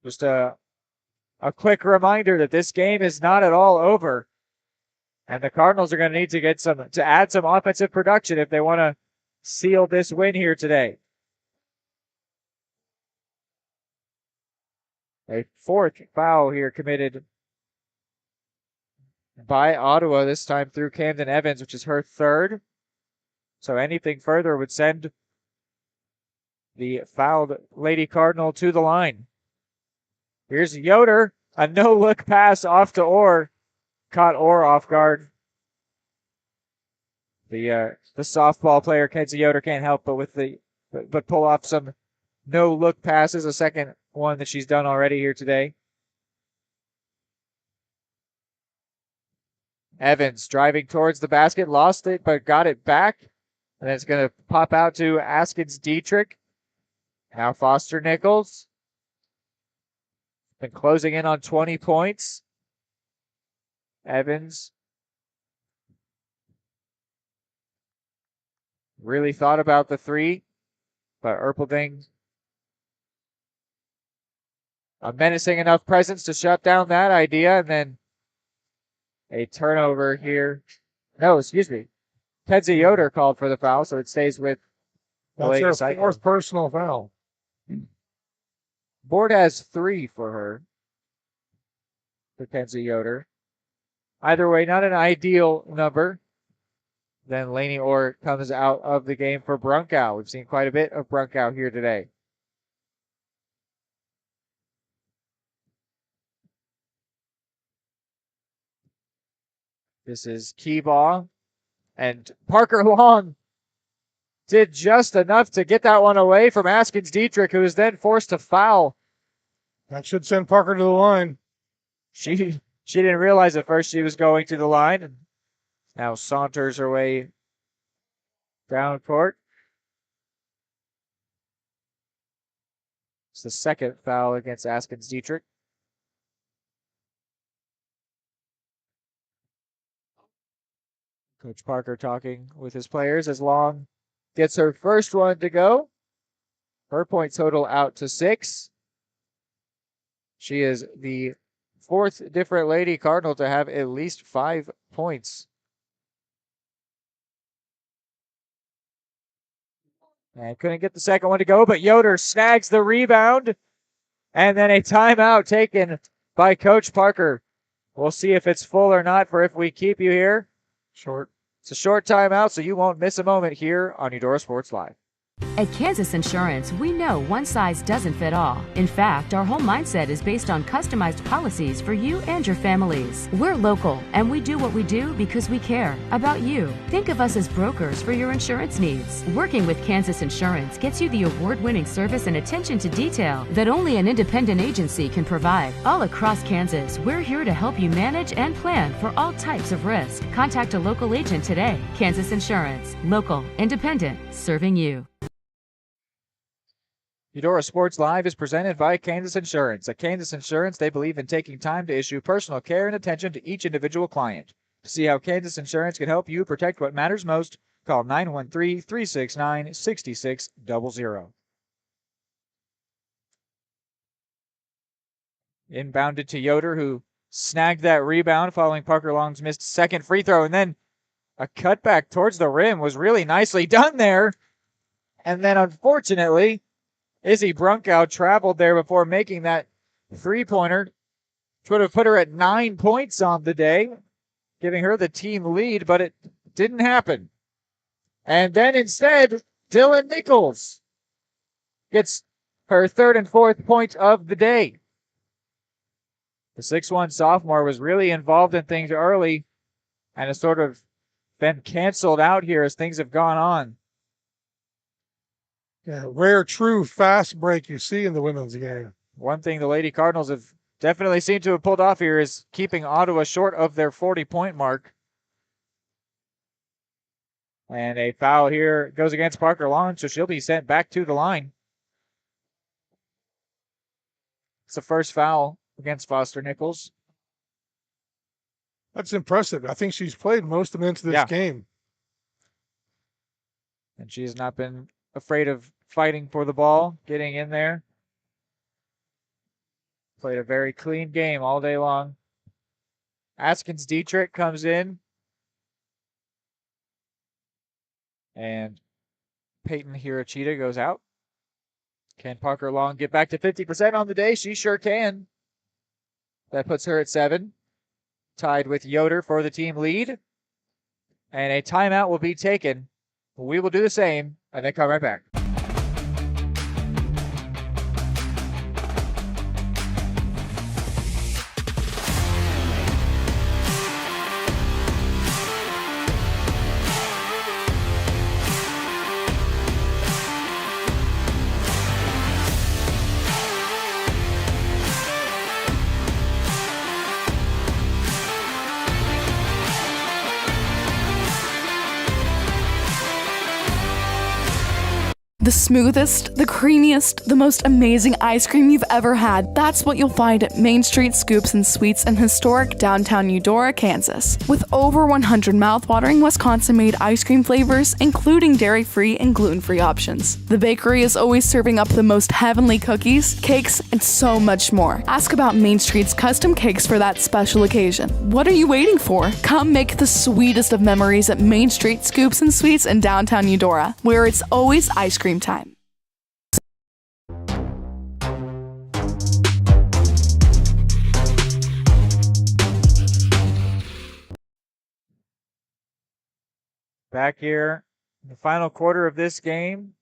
Just a quick reminder that this game is not at all over, and the Cardinals are going to need to add some offensive production if they want to seal this win here today. A fourth foul here committed by Ottawa, this time through Camden Evans, which is her third. So anything further would send the fouled Lady Cardinal to the line. Here's Yoder, a no-look pass off to Orr. Caught Orr off guard. The softball player Kenzie Yoder can't help but pull off some no-look passes, a second one that she's done already here today. Evans driving towards the basket, lost it, but got it back. And then it's going to pop out to Askins Dietrich. Now Foster Nichols. Been closing in on 20 points. Evans really thought about the three, but Erpelding, a menacing enough presence to shut down that idea, and then a turnover here. No, excuse me. Kenzie Yoder called for the foul, so it stays with the Lady That's her Cyclones. fourth personal foul. Board has 3 for her, for Kenzie Yoder. Either way, not an ideal number. Then Laney Orr comes out of the game for Brunkow. We've seen quite a bit of Brunkow here today. This is Keebaugh. And Parker Long did just enough to get that one away from Askins Dietrich, who was then forced to foul. That should send Parker to the line. She didn't realize at first she was going to the line, and now saunters her way down court. It's the second foul against Askins Dietrich. Coach Parker talking with his players as Long gets her first one to go. Her point total out to 6. She is the 4th different Lady Cardinal to have at least 5 points. And couldn't get the second one to go, but Yoder snags the rebound. And then a timeout taken by Coach Parker. We'll see if it's full or not for if we keep you here. Short. It's a short timeout, so you won't miss a moment here on Eudora Sports Live. At Kansas Insurance, we know one size doesn't fit all. In fact, our whole mindset is based on customized policies for you and your families. We're local, and we do what we do because we care about you. Think of us as brokers for your insurance needs. Working with Kansas Insurance gets you the award-winning service and attention to detail that only an independent agency can provide. All across Kansas, we're here to help you manage and plan for all types of risk. Contact a local agent today. Kansas Insurance. Local, independent, serving you. Eudora Sports Live is presented by Kansas Insurance. At Kansas Insurance, they believe in taking time to issue personal care and attention to each individual client. To see how Kansas Insurance can help you protect what matters most, call 913-369-6600. Inbounded to Yoder, who snagged that rebound following Parker Long's missed second free throw. And then a cutback towards the rim was really nicely done there. And then, unfortunately, Izzy Brunkow traveled there before making that three-pointer, which would have put her at 9 points on the day, giving her the team lead, but it didn't happen. And then instead, Dylan Nichols gets her 3rd and 4th point of the day. The 6'1 sophomore was really involved in things early and has sort of been canceled out here as things have gone on. Yeah, rare, true, fast break you see in the women's game. One thing the Lady Cardinals have definitely seemed to have pulled off here is keeping Ottawa short of their 40-point mark. And a foul here goes against Parker Long, so she'll be sent back to the line. It's the first foul against Foster Nichols. That's impressive. I think she's played most of them into this game. And she has not been afraid of fighting for the ball, getting in there. Played a very clean game all day long. Askins Dietrich comes in. And Peyton Hirochita goes out. Can Parker Long get back to 50% on the day? She sure can. That puts her at 7. Tied with Yoder for the team lead. And a timeout will be taken. We will do the same and then come right back. The smoothest, the creamiest, the most amazing ice cream you've ever had. That's what you'll find at Main Street Scoops and Sweets in historic downtown Eudora, Kansas. With over 100 mouthwatering Wisconsin-made ice cream flavors, including dairy-free and gluten-free options. The bakery is always serving up the most heavenly cookies, cakes, and so much more. Ask about Main Street's custom cakes for that special occasion. What are you waiting for? Come make the sweetest of memories at Main Street Scoops and Sweets in downtown Eudora, where it's always ice cream time. Back here in the final quarter of this game.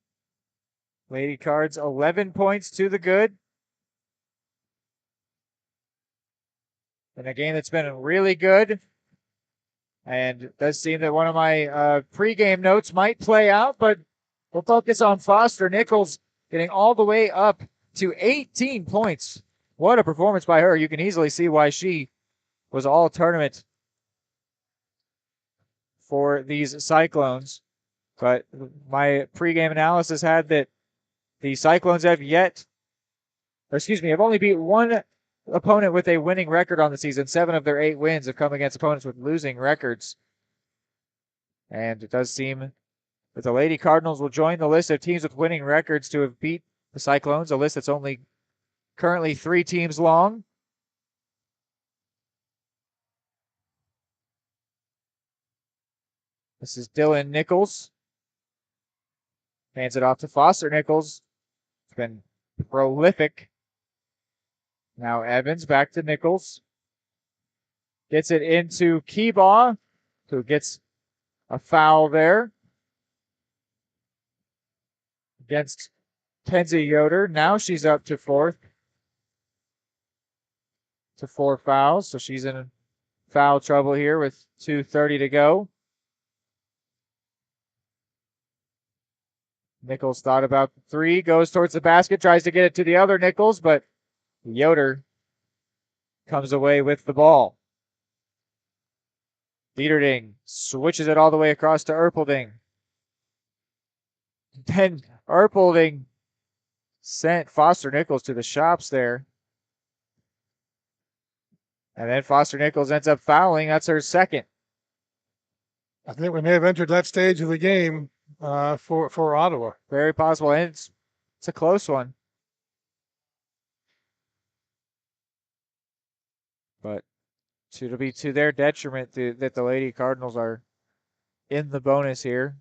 Lady Cards 11 points to the good. In a game that's been really good. And it does seem that one of my pregame notes might play out, but we'll focus on Foster Nichols getting all the way up to 18 points. What a performance by her. You can easily see why she was all tournament for these Cyclones. But my pregame analysis had that the Cyclones have only beat one opponent with a winning record on the season. 7 of their 8 wins have come against opponents with losing records. And it does seem that the Lady Cardinals will join the list of teams with winning records to have beat the Cyclones, a list that's only currently 3 teams long. This is Dylan Nichols. Hands it off to Foster Nichols. It's been prolific. Now Evans back to Nichols. Gets it into Keebaugh, who gets a foul there against Kenzie Yoder. Now she's up to 4 fouls, so she's in foul trouble here with 2:30 to go. Nichols thought about the 3, goes towards the basket, tries to get it to the other Nichols, but Yoder comes away with the ball. Dieterding switches it all the way across to Erpelding. Then Erpelding sent Foster Nichols to the shops there. And then Foster Nichols ends up fouling. That's her second. I think we may have entered that stage of the game for Ottawa. Very possible. And it's a close one. But it'll be to their detriment that the Lady Cardinals are in the bonus here.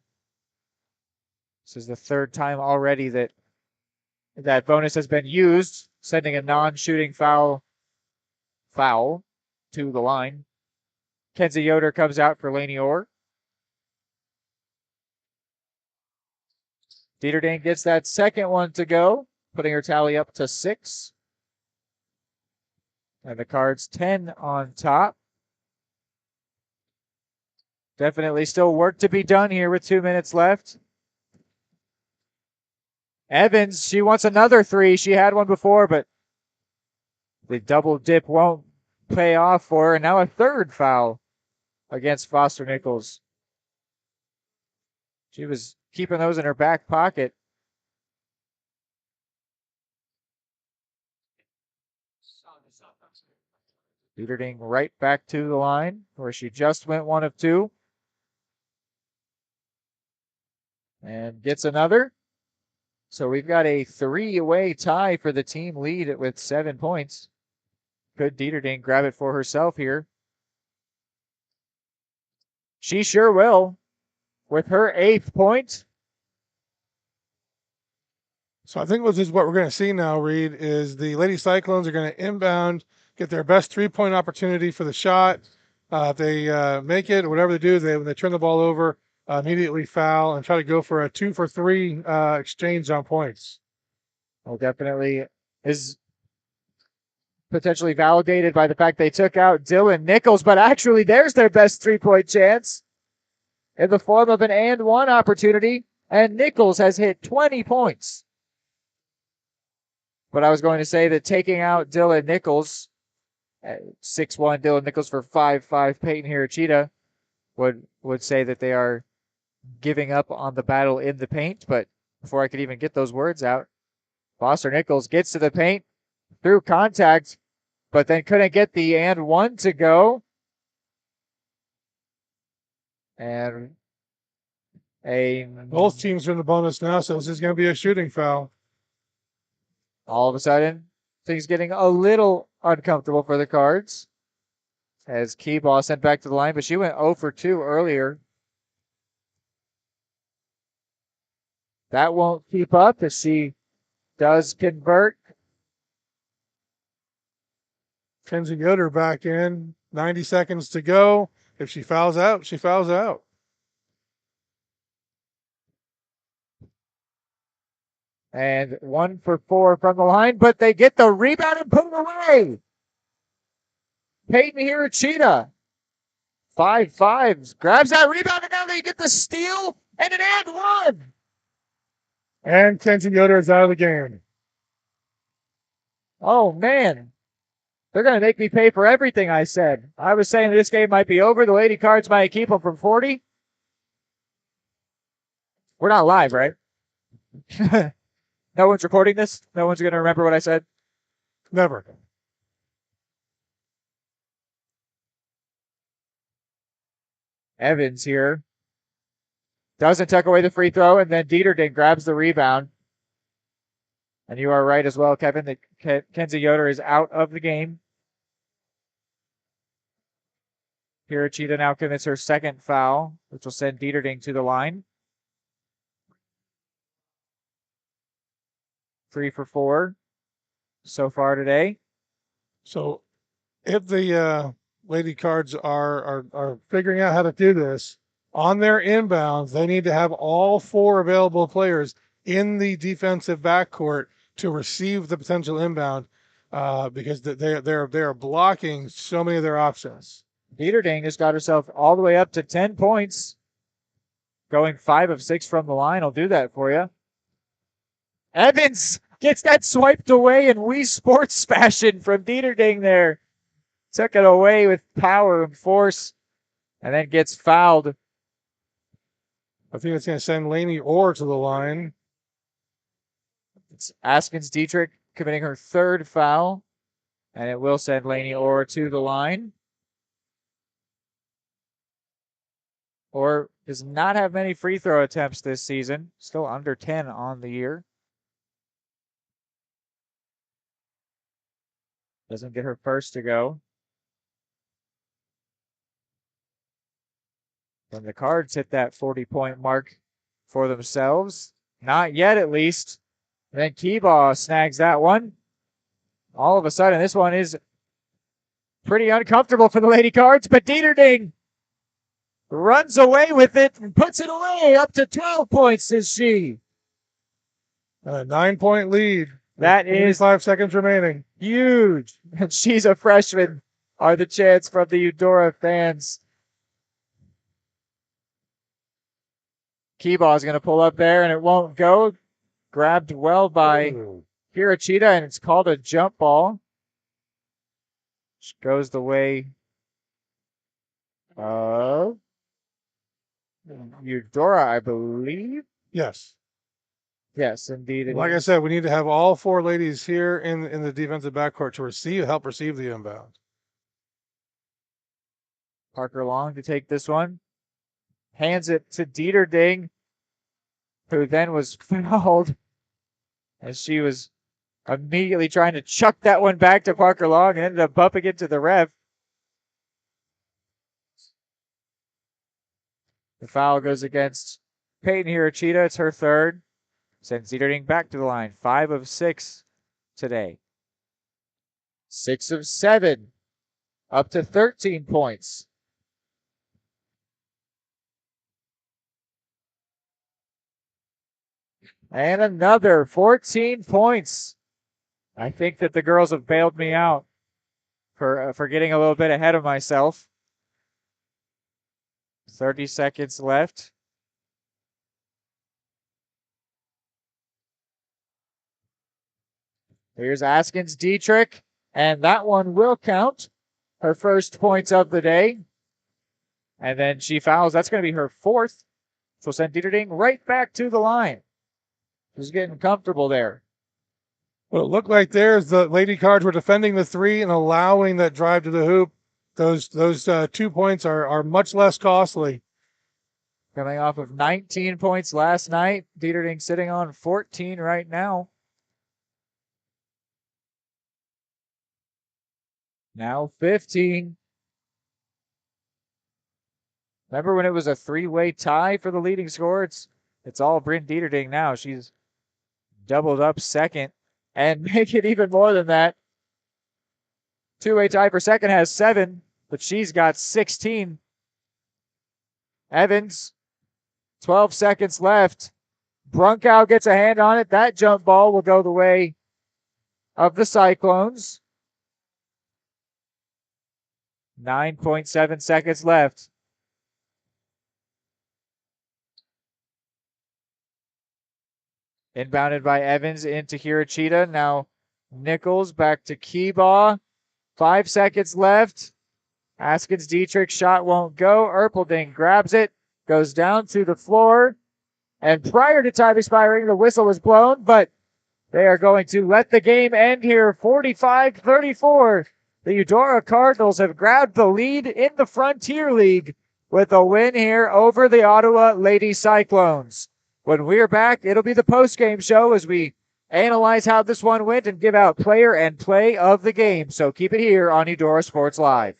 This is the 3rd time already that bonus has been used, sending a non-shooting foul to the line. Kenzie Yoder comes out for Lainey Orr. Dieterding gets that second one to go, putting her tally up to 6. And the Cards 10 on top. Definitely still work to be done here with 2 minutes left. Evans, she wants another 3. She had one before, but the double dip won't pay off for her. And now a 3rd foul against Foster Nichols. She was keeping those in her back pocket. Dieterding right back to the line where she just went 1 of 2. And gets another. So we've got a 3-way tie for the team lead with 7 points. Could Dieterding grab it for herself here? She sure will. With her 8th point. So I think this is what we're going to see now, Reed, is the Lady Cyclones are going to inbound, get their best 3-point opportunity for the shot. If they make it, or whatever they do, when they turn the ball over, immediately foul and try to go for a 2-for-3 exchange on points. Well, definitely is potentially validated by the fact they took out Dylan Nichols, but actually there's their best 3-point chance in the form of an and 1 opportunity, and Nichols has hit 20 points. But I was going to say that taking out Dylan Nichols, 6'1" Dylan Nichols for 5'5" Peyton Hirachita, would say that they are giving up on the battle in the paint. But before I could even get those words out, Foster Nichols gets to the paint through contact, but then couldn't get the and 1 to go. And both teams are in the bonus now, so this is going to be a shooting foul. All of a sudden, things getting a little uncomfortable for the Cards as Keebaugh sent back to the line, but she went 0 for 2 earlier. That won't keep up as she does convert. Kenzie Yoder back in. 90 seconds to go. If she fouls out, she fouls out. And 1 for 4 from the line, but they get the rebound and put it away. Peyton Hirachita, 5'5", grabs that rebound, and now they get the steal and an and 1. And Kenzie Yoder is out of the game. Oh, man. They're going to make me pay for everything I said. I was saying this game might be over. The Lady Cards might keep them from 40. We're not live, right? No one's recording this? No one's going to remember what I said? Never. Evans here. Doesn't tuck away the free throw, and then Dieterding grabs the rebound. And you are right as well, Kevin, that Kenzie Yoder is out of the game. Hirochita now commits her second foul, which will send Dieterding to the line. 3 for 4 so far today. So if the Lady Cards are figuring out how to do this, on their inbounds, they need to have all 4 available players in the defensive backcourt to receive the potential inbound because they're blocking so many of their options. Dieterding has got herself all the way up to 10 points. Going 5 of 6 from the line will do that for you. Evans gets that swiped away in Wii Sports fashion from Dieterding there. Took it away with power and force and then gets fouled. I think it's going to send Lainey Orr to the line. It's Askins Dietrich committing her 3rd foul, and it will send Lainey Orr to the line. Orr does not have many free throw attempts this season, still under 10 on the year. Doesn't get her first to go. And the Cards hit that 40-point mark for themselves. Not yet, at least. And then Keebaugh snags that one. All of a sudden, this one is pretty uncomfortable for the Lady Cards, but Dieterding runs away with it and puts it away. Up to 12 points is she. A 9-point lead. That is 5 seconds remaining. Huge. And she's a freshman, are the chants from the Eudora fans. Keebaugh is going to pull up there, and it won't go. Grabbed well by Hirochita, and it's called a jump ball. Which goes the way of Eudora, I believe. Yes. Yes, indeed. Like I said, we need to have all 4 ladies here in the defensive backcourt to help receive the inbound. Parker Long to take this one. Hands it to Dieterding, who then was fouled as she was immediately trying to chuck that one back to Parker Long and ended up bumping it to the ref. The foul goes against Peyton Hirochita. It's her 3rd. Sends Dieterding back to the line. 5 of 6 today. 6 of 7. Up to 13 points. And another 14 points. I think that the girls have bailed me out for getting a little bit ahead of myself. 30 seconds left. Here's Askins Dietrich, and that one will count. Her first points of the day. And then she fouls. That's going to be her 4th. So send Dieterding right back to the line. She's getting comfortable there. Well, it looked like there's the Lady Cards were defending the 3 and allowing that drive to the hoop. Those 2 points are much less costly. Coming off of 19 points last night. Dieterding sitting on 14 right now. Now 15. Remember when it was a 3-way tie for the leading scorer? It's all Bryn Dieterding now. She's doubled up second and make it even more than that. 2-way tie for second has 7, but she's got 16. Evans, 12 seconds left. Brunkow gets a hand on it. That jump ball will go the way of the Cyclones. 9.7 seconds left. Inbounded by Evans into Hirochita. Now Nichols back to Keebaugh. 5 seconds left. Askins Dietrich shot won't go. Erpelding grabs it, goes down to the floor. And prior to time expiring, the whistle was blown, but they are going to let the game end here. 45-34. The Eudora Cardinals have grabbed the lead in the Frontier League with a win here over the Ottawa Lady Cyclones. When we're back, it'll be the post-game show as we analyze how this one went, and give out player and play of the game. So keep it here on Eudora Sports Live.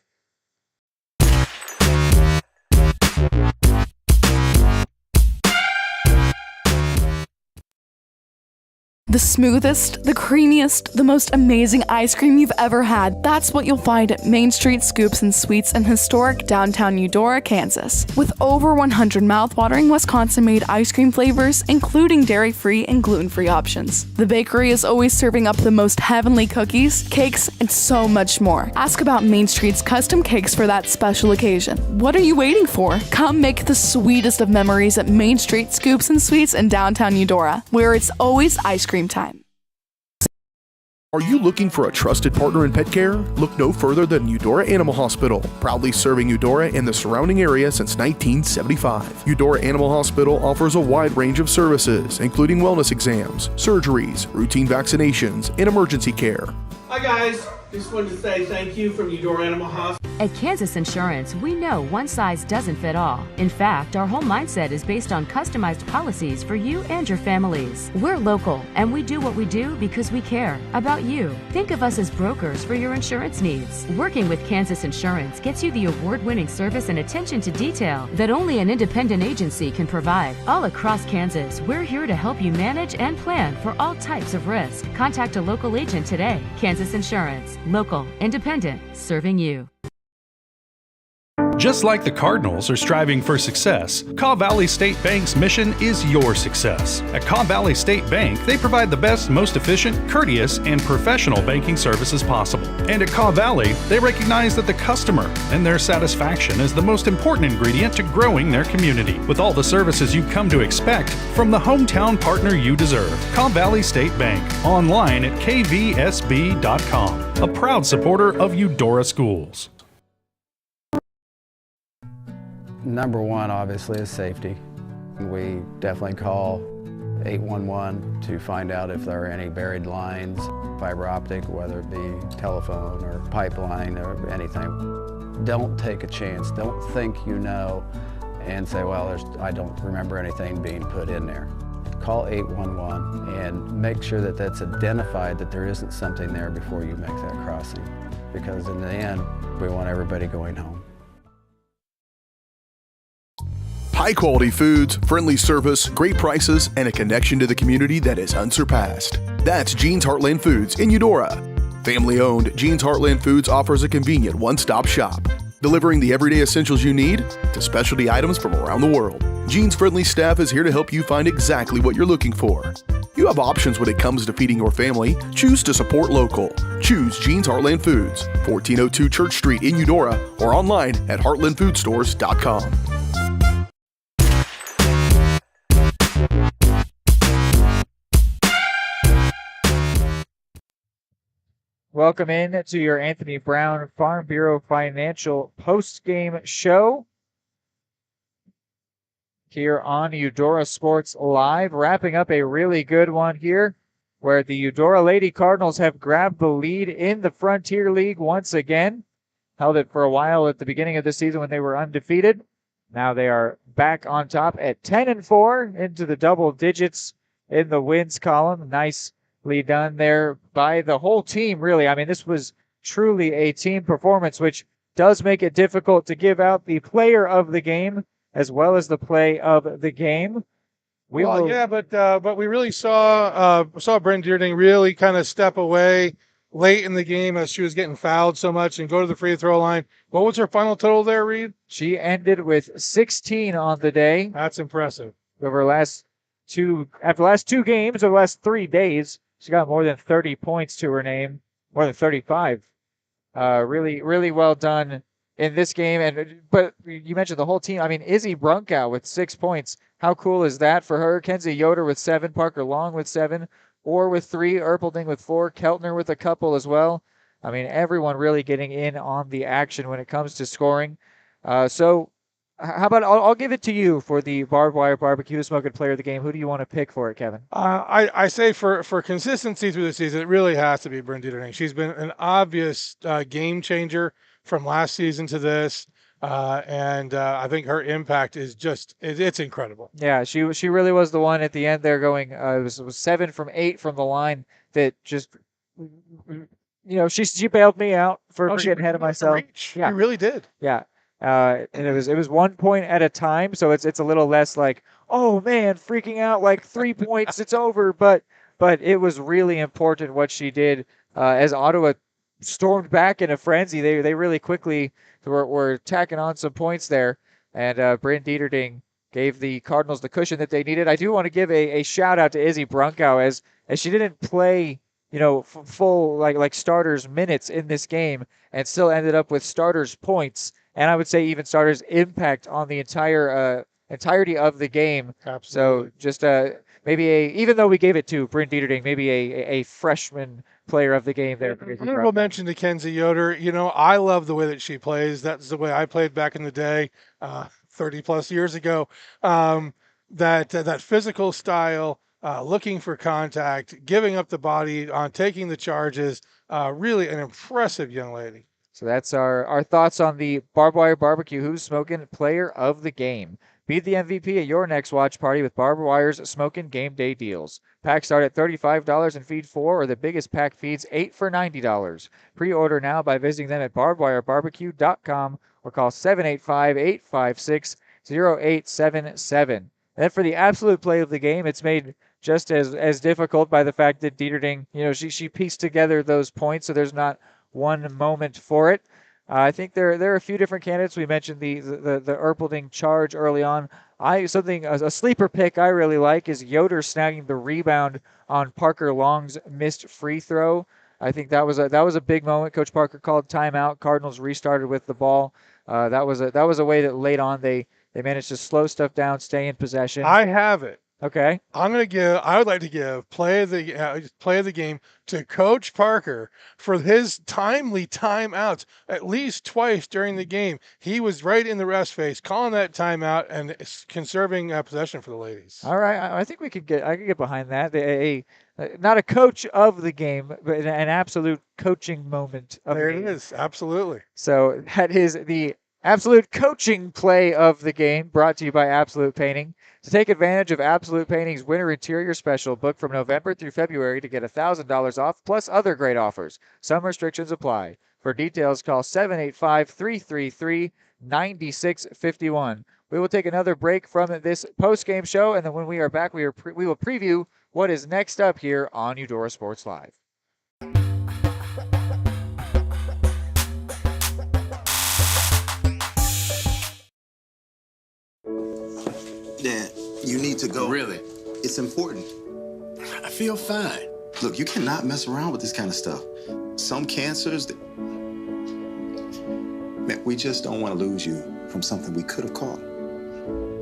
The smoothest, the creamiest, the most amazing ice cream you've ever had. That's what you'll find at Main Street Scoops and Sweets in historic downtown Eudora, Kansas. With over 100 mouthwatering Wisconsin-made ice cream flavors, including dairy-free and gluten-free options. The bakery is always serving up the most heavenly cookies, cakes, and so much more. Ask about Main Street's custom cakes for that special occasion. What are you waiting for? Come make the sweetest of memories at Main Street Scoops and Sweets in downtown Eudora, where it's always ice cream time. Are you looking for a trusted partner in pet care? Look no further than Eudora Animal Hospital, proudly serving Eudora and the surrounding area since 1975. Eudora Animal Hospital offers a wide range of services, including wellness exams, surgeries, routine vaccinations, and emergency care. Hi guys, just wanted to say thank you from Eudora Animal Hospital. At Kansas Insurance, we know one size doesn't fit all. In fact, our whole mindset is based on customized policies for you and your families. We're local, and we do what we do because we care about you. Think of us as brokers for your insurance needs. Working with Kansas Insurance gets you the award-winning service and attention to detail that only an independent agency can provide. All across Kansas, we're here to help you manage and plan for all types of risk. Contact a local agent today. Kansas Insurance. Local, independent, serving you. Just like the Cardinals are striving for success, Caw Valley State Bank's mission is your success. At Caw Valley State Bank, they provide the best, most efficient, courteous, and professional banking services possible. And at Caw Valley, they recognize that the customer and their satisfaction is the most important ingredient to growing their community. With all the services you've come to expect from the hometown partner you deserve, Caw Valley State Bank, online at kvsb.com, a proud supporter of Eudora Schools. Number one, obviously, is safety. We definitely call 811 to find out if there are any buried lines, fiber optic, whether it be telephone or pipeline or anything. Don't take a chance. Don't think you know and say, well, I don't remember anything being put in there. Call 811 and make sure that that's identified, that there isn't something there before you make that crossing. Because in the end, we want everybody going home. High quality foods, friendly service, great prices, and a connection to the community that is unsurpassed. That's Jean's Heartland Foods in Eudora. Family owned, Jean's Heartland Foods offers a convenient one-stop shop, delivering the everyday essentials you need to specialty items from around the world. Jean's friendly staff is here to help you find exactly what you're looking for. You have options when it comes to feeding your family. Choose to support local. Choose Jean's Heartland Foods, 1402 Church Street in Eudora, or online at heartlandfoodstores.com. Welcome in to your Anthony Brown Farm Bureau Financial post-game show here on Eudora Sports Live, wrapping up a really good one here where the Eudora Lady Cardinals have grabbed the lead in the Frontier League once again. Held it for a while at the beginning of the season when they were undefeated. Now they are back on top at 10-4 into the double digits in the wins column. Nicely done there by the whole team, really. I mean, this was truly a team performance, which does make it difficult to give out the player of the game as well as the play of the game. Yeah, but we really saw Brenda Deerding really kind of step away late in the game as she was getting fouled so much and go to the free throw line. What was her final total there, Reed? She ended with 16 on the day. That's impressive. After the last 2 games, over the last 3 days, she got more than 30 points to her name, more than 35. Really, really well done in this game. But you mentioned the whole team. I mean, Izzy Brunkow with 6 points. How cool is that for her? Kenzie Yoder with 7, Parker Long with 7, Orr with 3, Erpelding with 4, Keltner with a couple as well. I mean, everyone really getting in on the action when it comes to scoring. So how about I'll give it to you for the barbed wire barbecue smoking player of the game. Who do you want to pick for it, Kevin? I say for consistency through the season, it really has to be Brenda Deerding. She's been an obvious game changer from last season to this. and I think her impact is it's incredible. Yeah, she really was the one at the end there going, it was 7 from 8 from the line that just, she bailed me out for getting ahead of myself. Yeah. She really did. Yeah. And it was 1 point at a time, so it's a little less like, oh man, freaking out like 3 points, it's over. But it was really important what she did as Ottawa stormed back in a frenzy. They really quickly were tacking on some points there, and Bryn Dieterding gave the Cardinals the cushion that they needed. I do want to give a shout out to Izzy Brunkow as she didn't play full like starters minutes in this game and still ended up with starters points, and I would say even starters impact on the entirety of the game. Absolutely. So just maybe even though we gave it to Bryn Dieterding, maybe a freshman player of the game there. Honorable mention to Kenzie Yoder. I love the way that she plays. That's the way I played back in the day, 30 plus years ago. That physical style, looking for contact, giving up the body on taking the charges. Really an impressive young lady. So that's our thoughts on the Barbed Wire Barbecue Who's Smoking Player of the Game. Beat the MVP at your next watch party with Barbed Wire's Smokin' Game Day deals. Packs start at $35 and feed 4, or the biggest pack feeds 8 for $90. Pre-order now by visiting them at barbedwirebarbecue.com or call 785-856-0877. And then for the absolute play of the game, it's made just as difficult by the fact that Dieterding, she pieced together those points, so there's not one moment for it. I think there are a few different candidates. We mentioned the Erpelding charge early on. A sleeper pick I really like is Yoder snagging the rebound on Parker Long's missed free throw. I think that was a big moment. Coach Parker called timeout. Cardinals restarted with the ball. That was a way that late on they managed to slow stuff down, stay in possession. I have it. Okay. I would like to give play of the game to Coach Parker for his timely timeouts. At least twice during the game, he was right in the ref's face, calling that timeout and conserving possession for the ladies. All right, I think I could get behind that. Not a coach of the game, but an absolute coaching moment. There it is, absolutely. So that is the absolute coaching play of the game, brought to you by Absolute Painting. To take advantage of Absolute Painting's Winter Interior Special, book from November through February to get $1,000 off, plus other great offers. Some restrictions apply. For details, call 785-333-9651. We will take another break from this post-game show, and then when we are back, we will preview what is next up here on Eudora Sports Live. Dad, you need to go. Really? It's important. I feel fine. Look, you cannot mess around with this kind of stuff. Some cancers, man, we just don't want to lose you from something we could have caught.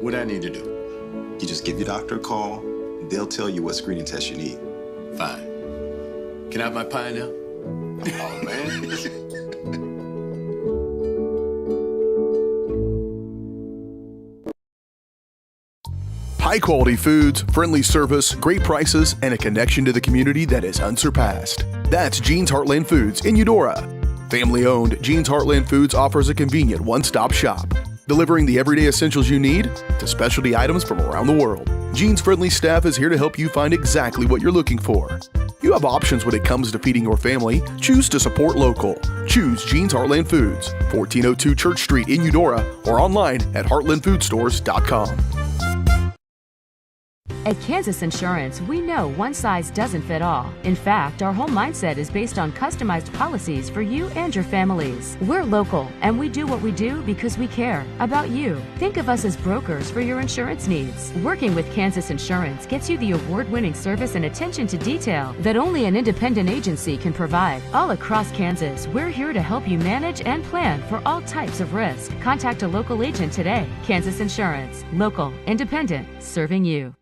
What I need to do? You just give your doctor a call. They'll tell you what screening test you need. Fine. Can I have my pie now? Oh, man. High-quality foods, friendly service, great prices, and a connection to the community that is unsurpassed. That's Jean's Heartland Foods in Eudora. Family-owned, Jean's Heartland Foods offers a convenient one-stop shop, delivering the everyday essentials you need to specialty items from around the world. Jean's friendly staff is here to help you find exactly what you're looking for. You have options when it comes to feeding your family. Choose to support local. Choose Jean's Heartland Foods, 1402 Church Street in Eudora, or online at heartlandfoodstores.com. At Kansas Insurance, we know one size doesn't fit all. In fact, our whole mindset is based on customized policies for you and your families. We're local, and we do what we do because we care about you. Think of us as brokers for your insurance needs. Working with Kansas Insurance gets you the award-winning service and attention to detail that only an independent agency can provide. All across Kansas, we're here to help you manage and plan for all types of risk. Contact a local agent today. Kansas Insurance. Local, independent, serving you.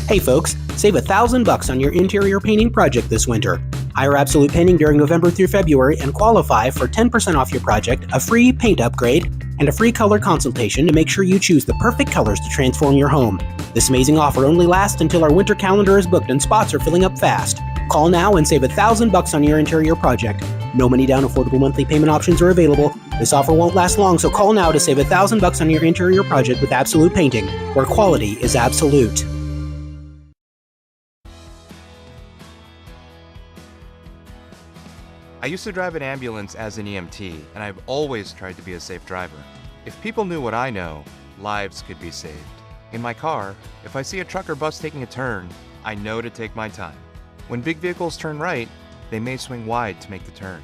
Hey folks, save $1,000 on your interior painting project this winter. Hire Absolute Painting during November through February and qualify for 10% off your project, a free paint upgrade, and a free color consultation to make sure you choose the perfect colors to transform your home. This amazing offer only lasts until our winter calendar is booked and spots are filling up fast. Call now and save $1,000 on your interior project. No money down, affordable monthly payment options are available. This offer won't last long, so call now to save $1,000 on your interior project with Absolute Painting, where quality is absolute. I used to drive an ambulance as an EMT, and I've always tried to be a safe driver. If people knew what I know, lives could be saved. In my car, if I see a truck or bus taking a turn, I know to take my time. When big vehicles turn right, they may swing wide to make the turn.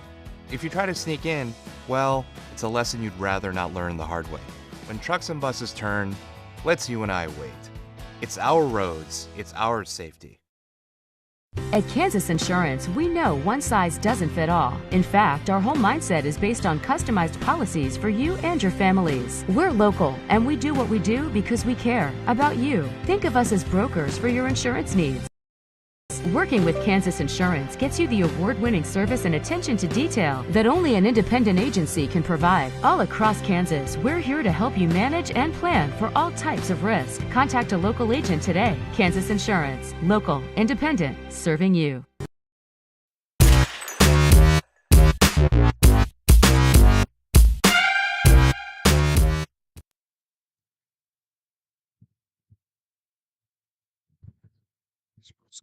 If you try to sneak in, well, it's a lesson you'd rather not learn the hard way. When trucks and buses turn, let's you and I wait. It's our roads, it's our safety. At Kansas Insurance, we know one size doesn't fit all. In fact, our whole mindset is based on customized policies for you and your families. We're local, and we do what we do because we care about you. Think of us as brokers for your insurance needs. Working with Kansas Insurance gets you the award-winning service and attention to detail that only an independent agency can provide. All across Kansas, we're here to help you manage and plan for all types of risk. Contact a local agent today. Kansas Insurance. Local, independent, serving you.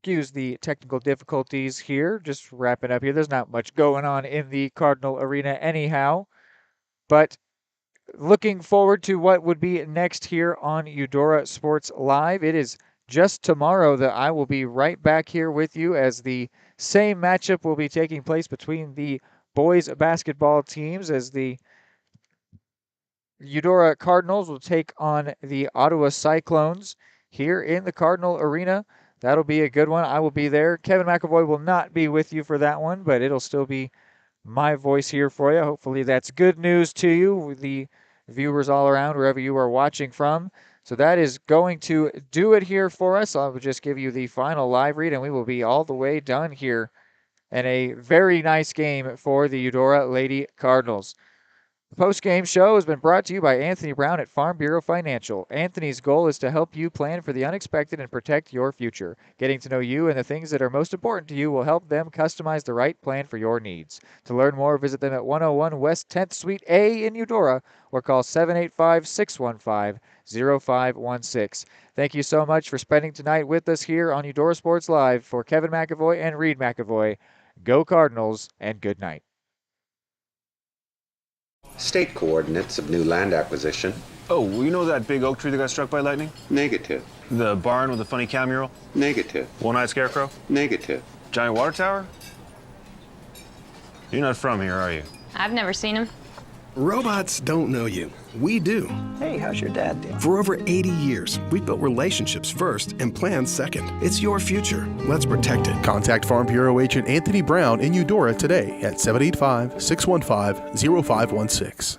Excuse the technical difficulties here. Just wrapping up here. There's not much going on in the Cardinal Arena anyhow. But looking forward to what would be next here on Eudora Sports Live. It is just tomorrow that I will be right back here with you as the same matchup will be taking place between the boys basketball teams, as the Eudora Cardinals will take on the Ottawa Cyclones here in the Cardinal Arena. That'll be a good one. I will be there. Kevin McAvoy will not be with you for that one, but it'll still be my voice here for you. Hopefully that's good news to you, the viewers all around, wherever you are watching from. So that is going to do it here for us. I will just give you the final live read, and we will be all the way done here. And a very nice game for the Eudora Lady Cardinals. The post-game show has been brought to you by Anthony Brown at Farm Bureau Financial. Anthony's goal is to help you plan for the unexpected and protect your future. Getting to know you and the things that are most important to you will help them customize the right plan for your needs. To learn more, visit them at 101 West 10th Suite A in Eudora or call 785-615-0516. Thank you so much for spending tonight with us here on Eudora Sports Live. For Kevin McAvoy and Reed McAvoy, go Cardinals and good night. State coordinates of new land acquisition. Oh, well, you know that big oak tree that got struck by lightning? Negative. The barn with the funny cow mural? Negative. One-eyed scarecrow? Negative. Giant water tower? You're not from here, are you? I've never seen him. Robots don't know you. We do. Hey, how's your dad doing? For over 80 years, we've built relationships first and plans second. It's your future. Let's protect it. Contact Farm Bureau Agent Anthony Brown in Eudora today at 785-615-0516.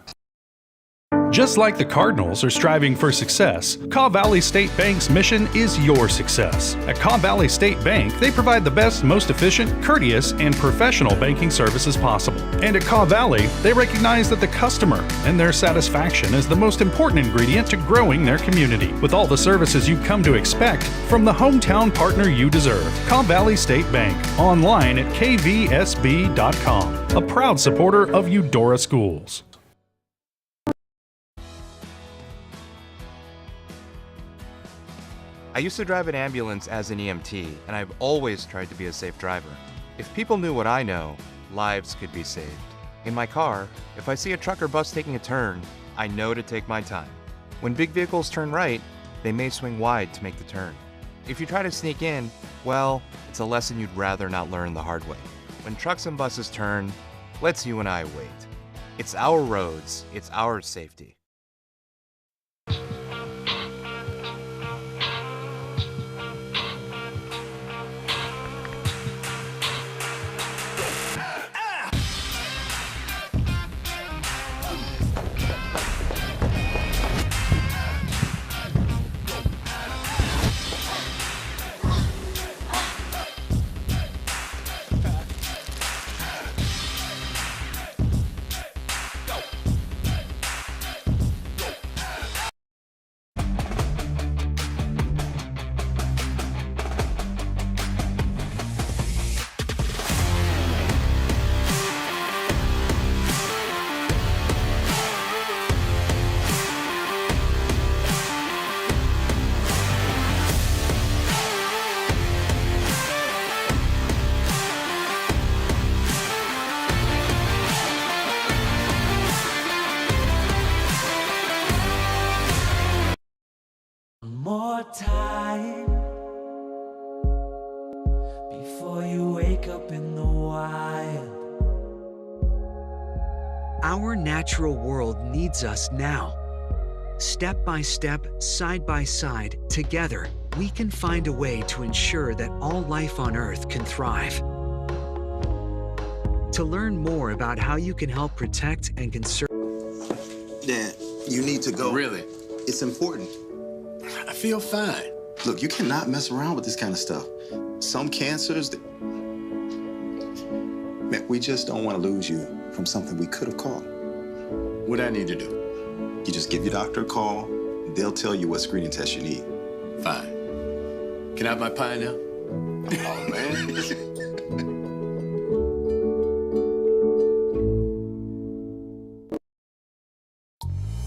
Just like the Cardinals are striving for success, Caw Valley State Bank's mission is your success. At Caw Valley State Bank, they provide the best, most efficient, courteous, and professional banking services possible. And at Caw Valley, they recognize that the customer and their satisfaction is the most important ingredient to growing their community. With all the services you've come to expect from the hometown partner you deserve, Caw Valley State Bank, online at kvsb.com, a proud supporter of Eudora Schools. I used to drive an ambulance as an EMT, and I've always tried to be a safe driver. If people knew what I know, lives could be saved. In my car, if I see a truck or bus taking a turn, I know to take my time. When big vehicles turn right, they may swing wide to make the turn. If you try to sneak in, well, it's a lesson you'd rather not learn the hard way. When trucks and buses turn, let's you and I wait. It's our roads, it's our safety. time before you wake up in the wild. Our natural world needs us now. Step by step, side by side, together, we can find a way to ensure that all life on Earth can thrive. To learn more about how you can help protect and conserve... Dad, you need to go. Really? It's important. I feel fine. Look, you cannot mess around with this kind of stuff. Some cancers... Man, we just don't want to lose you from something we could have caught. What I need to do? You just give your doctor a call. They'll tell you what screening test you need. Fine. Can I have my pie now? Oh, man.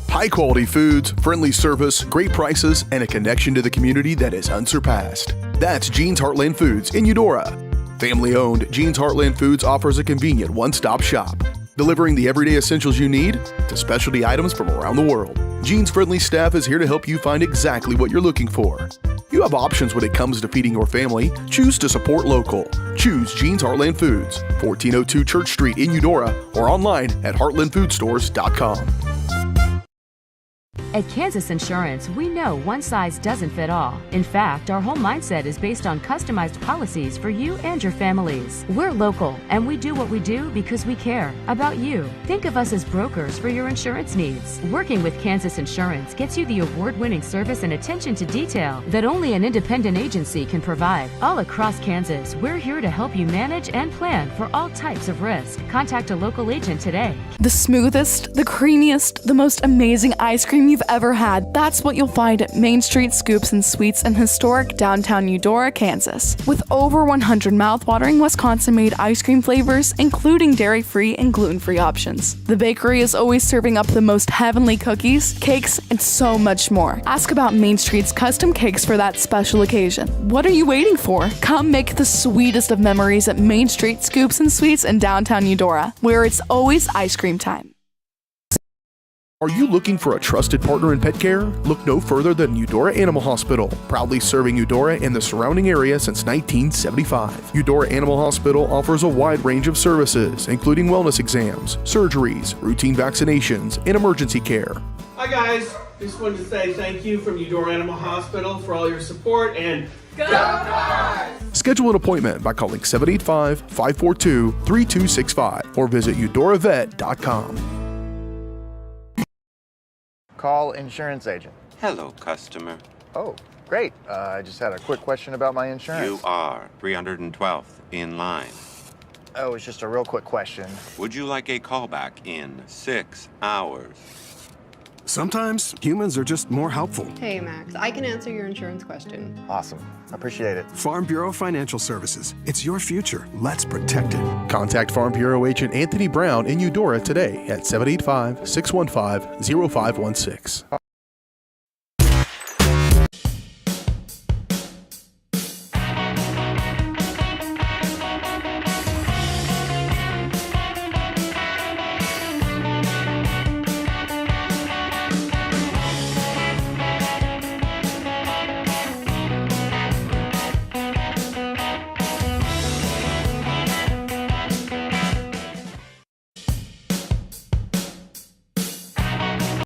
High-quality foods, friendly service, great prices, and a connection to the community that is unsurpassed. That's Jean's Heartland Foods in Eudora. Family-owned, Jean's Heartland Foods offers a convenient one-stop shop, delivering the everyday essentials you need to specialty items from around the world. Jean's friendly staff is here to help you find exactly what you're looking for. You have options when it comes to feeding your family. Choose to support local. Choose Jean's Heartland Foods, 1402 Church Street in Eudora, or online at heartlandfoodstores.com. At Kansas Insurance, we know one size doesn't fit all. In fact, our whole mindset is based on customized policies for you and your families. We're local, and we do what we do because we care about you. Think of us as brokers for your insurance needs. Working with Kansas Insurance gets you the award-winning service and attention to detail that only an independent agency can provide. All across Kansas, we're here to help you manage and plan for all types of risk. Contact a local agent today. The smoothest, the creamiest, the most amazing ice cream you've ever had. That's what you'll find at Main Street Scoops and Sweets in historic downtown Eudora, Kansas. With over 100 mouth-watering Wisconsin-made ice cream flavors, including dairy-free and gluten-free options. The bakery is always serving up the most heavenly cookies, cakes, and so much more. Ask about Main Street's custom cakes for that special occasion. What are you waiting for? Come make the sweetest of memories at Main Street Scoops and Sweets in downtown Eudora, where it's always ice cream time. Are you looking for a trusted partner in pet care? Look no further than Eudora Animal Hospital, proudly serving Eudora and the surrounding area since 1975. Eudora Animal Hospital offers a wide range of services, including wellness exams, surgeries, routine vaccinations, and emergency care. Hi guys, just wanted to say thank you from Eudora Animal Hospital for all your support and go Cards! Schedule an appointment by calling 785-542-3265 or visit eudoravet.com. Call insurance agent. Hello, customer. Oh, great. I just had a quick question about my insurance. You are 312th in line. Oh, it's just a real quick question. Would you like a callback in 6 hours? Sometimes humans are just more helpful. Hey, Max, I can answer your insurance question. Awesome. Appreciate it. Farm Bureau Financial Services. It's your future. Let's protect it. Contact Farm Bureau agent Anthony Brown in Eudora today at 785-615-0516.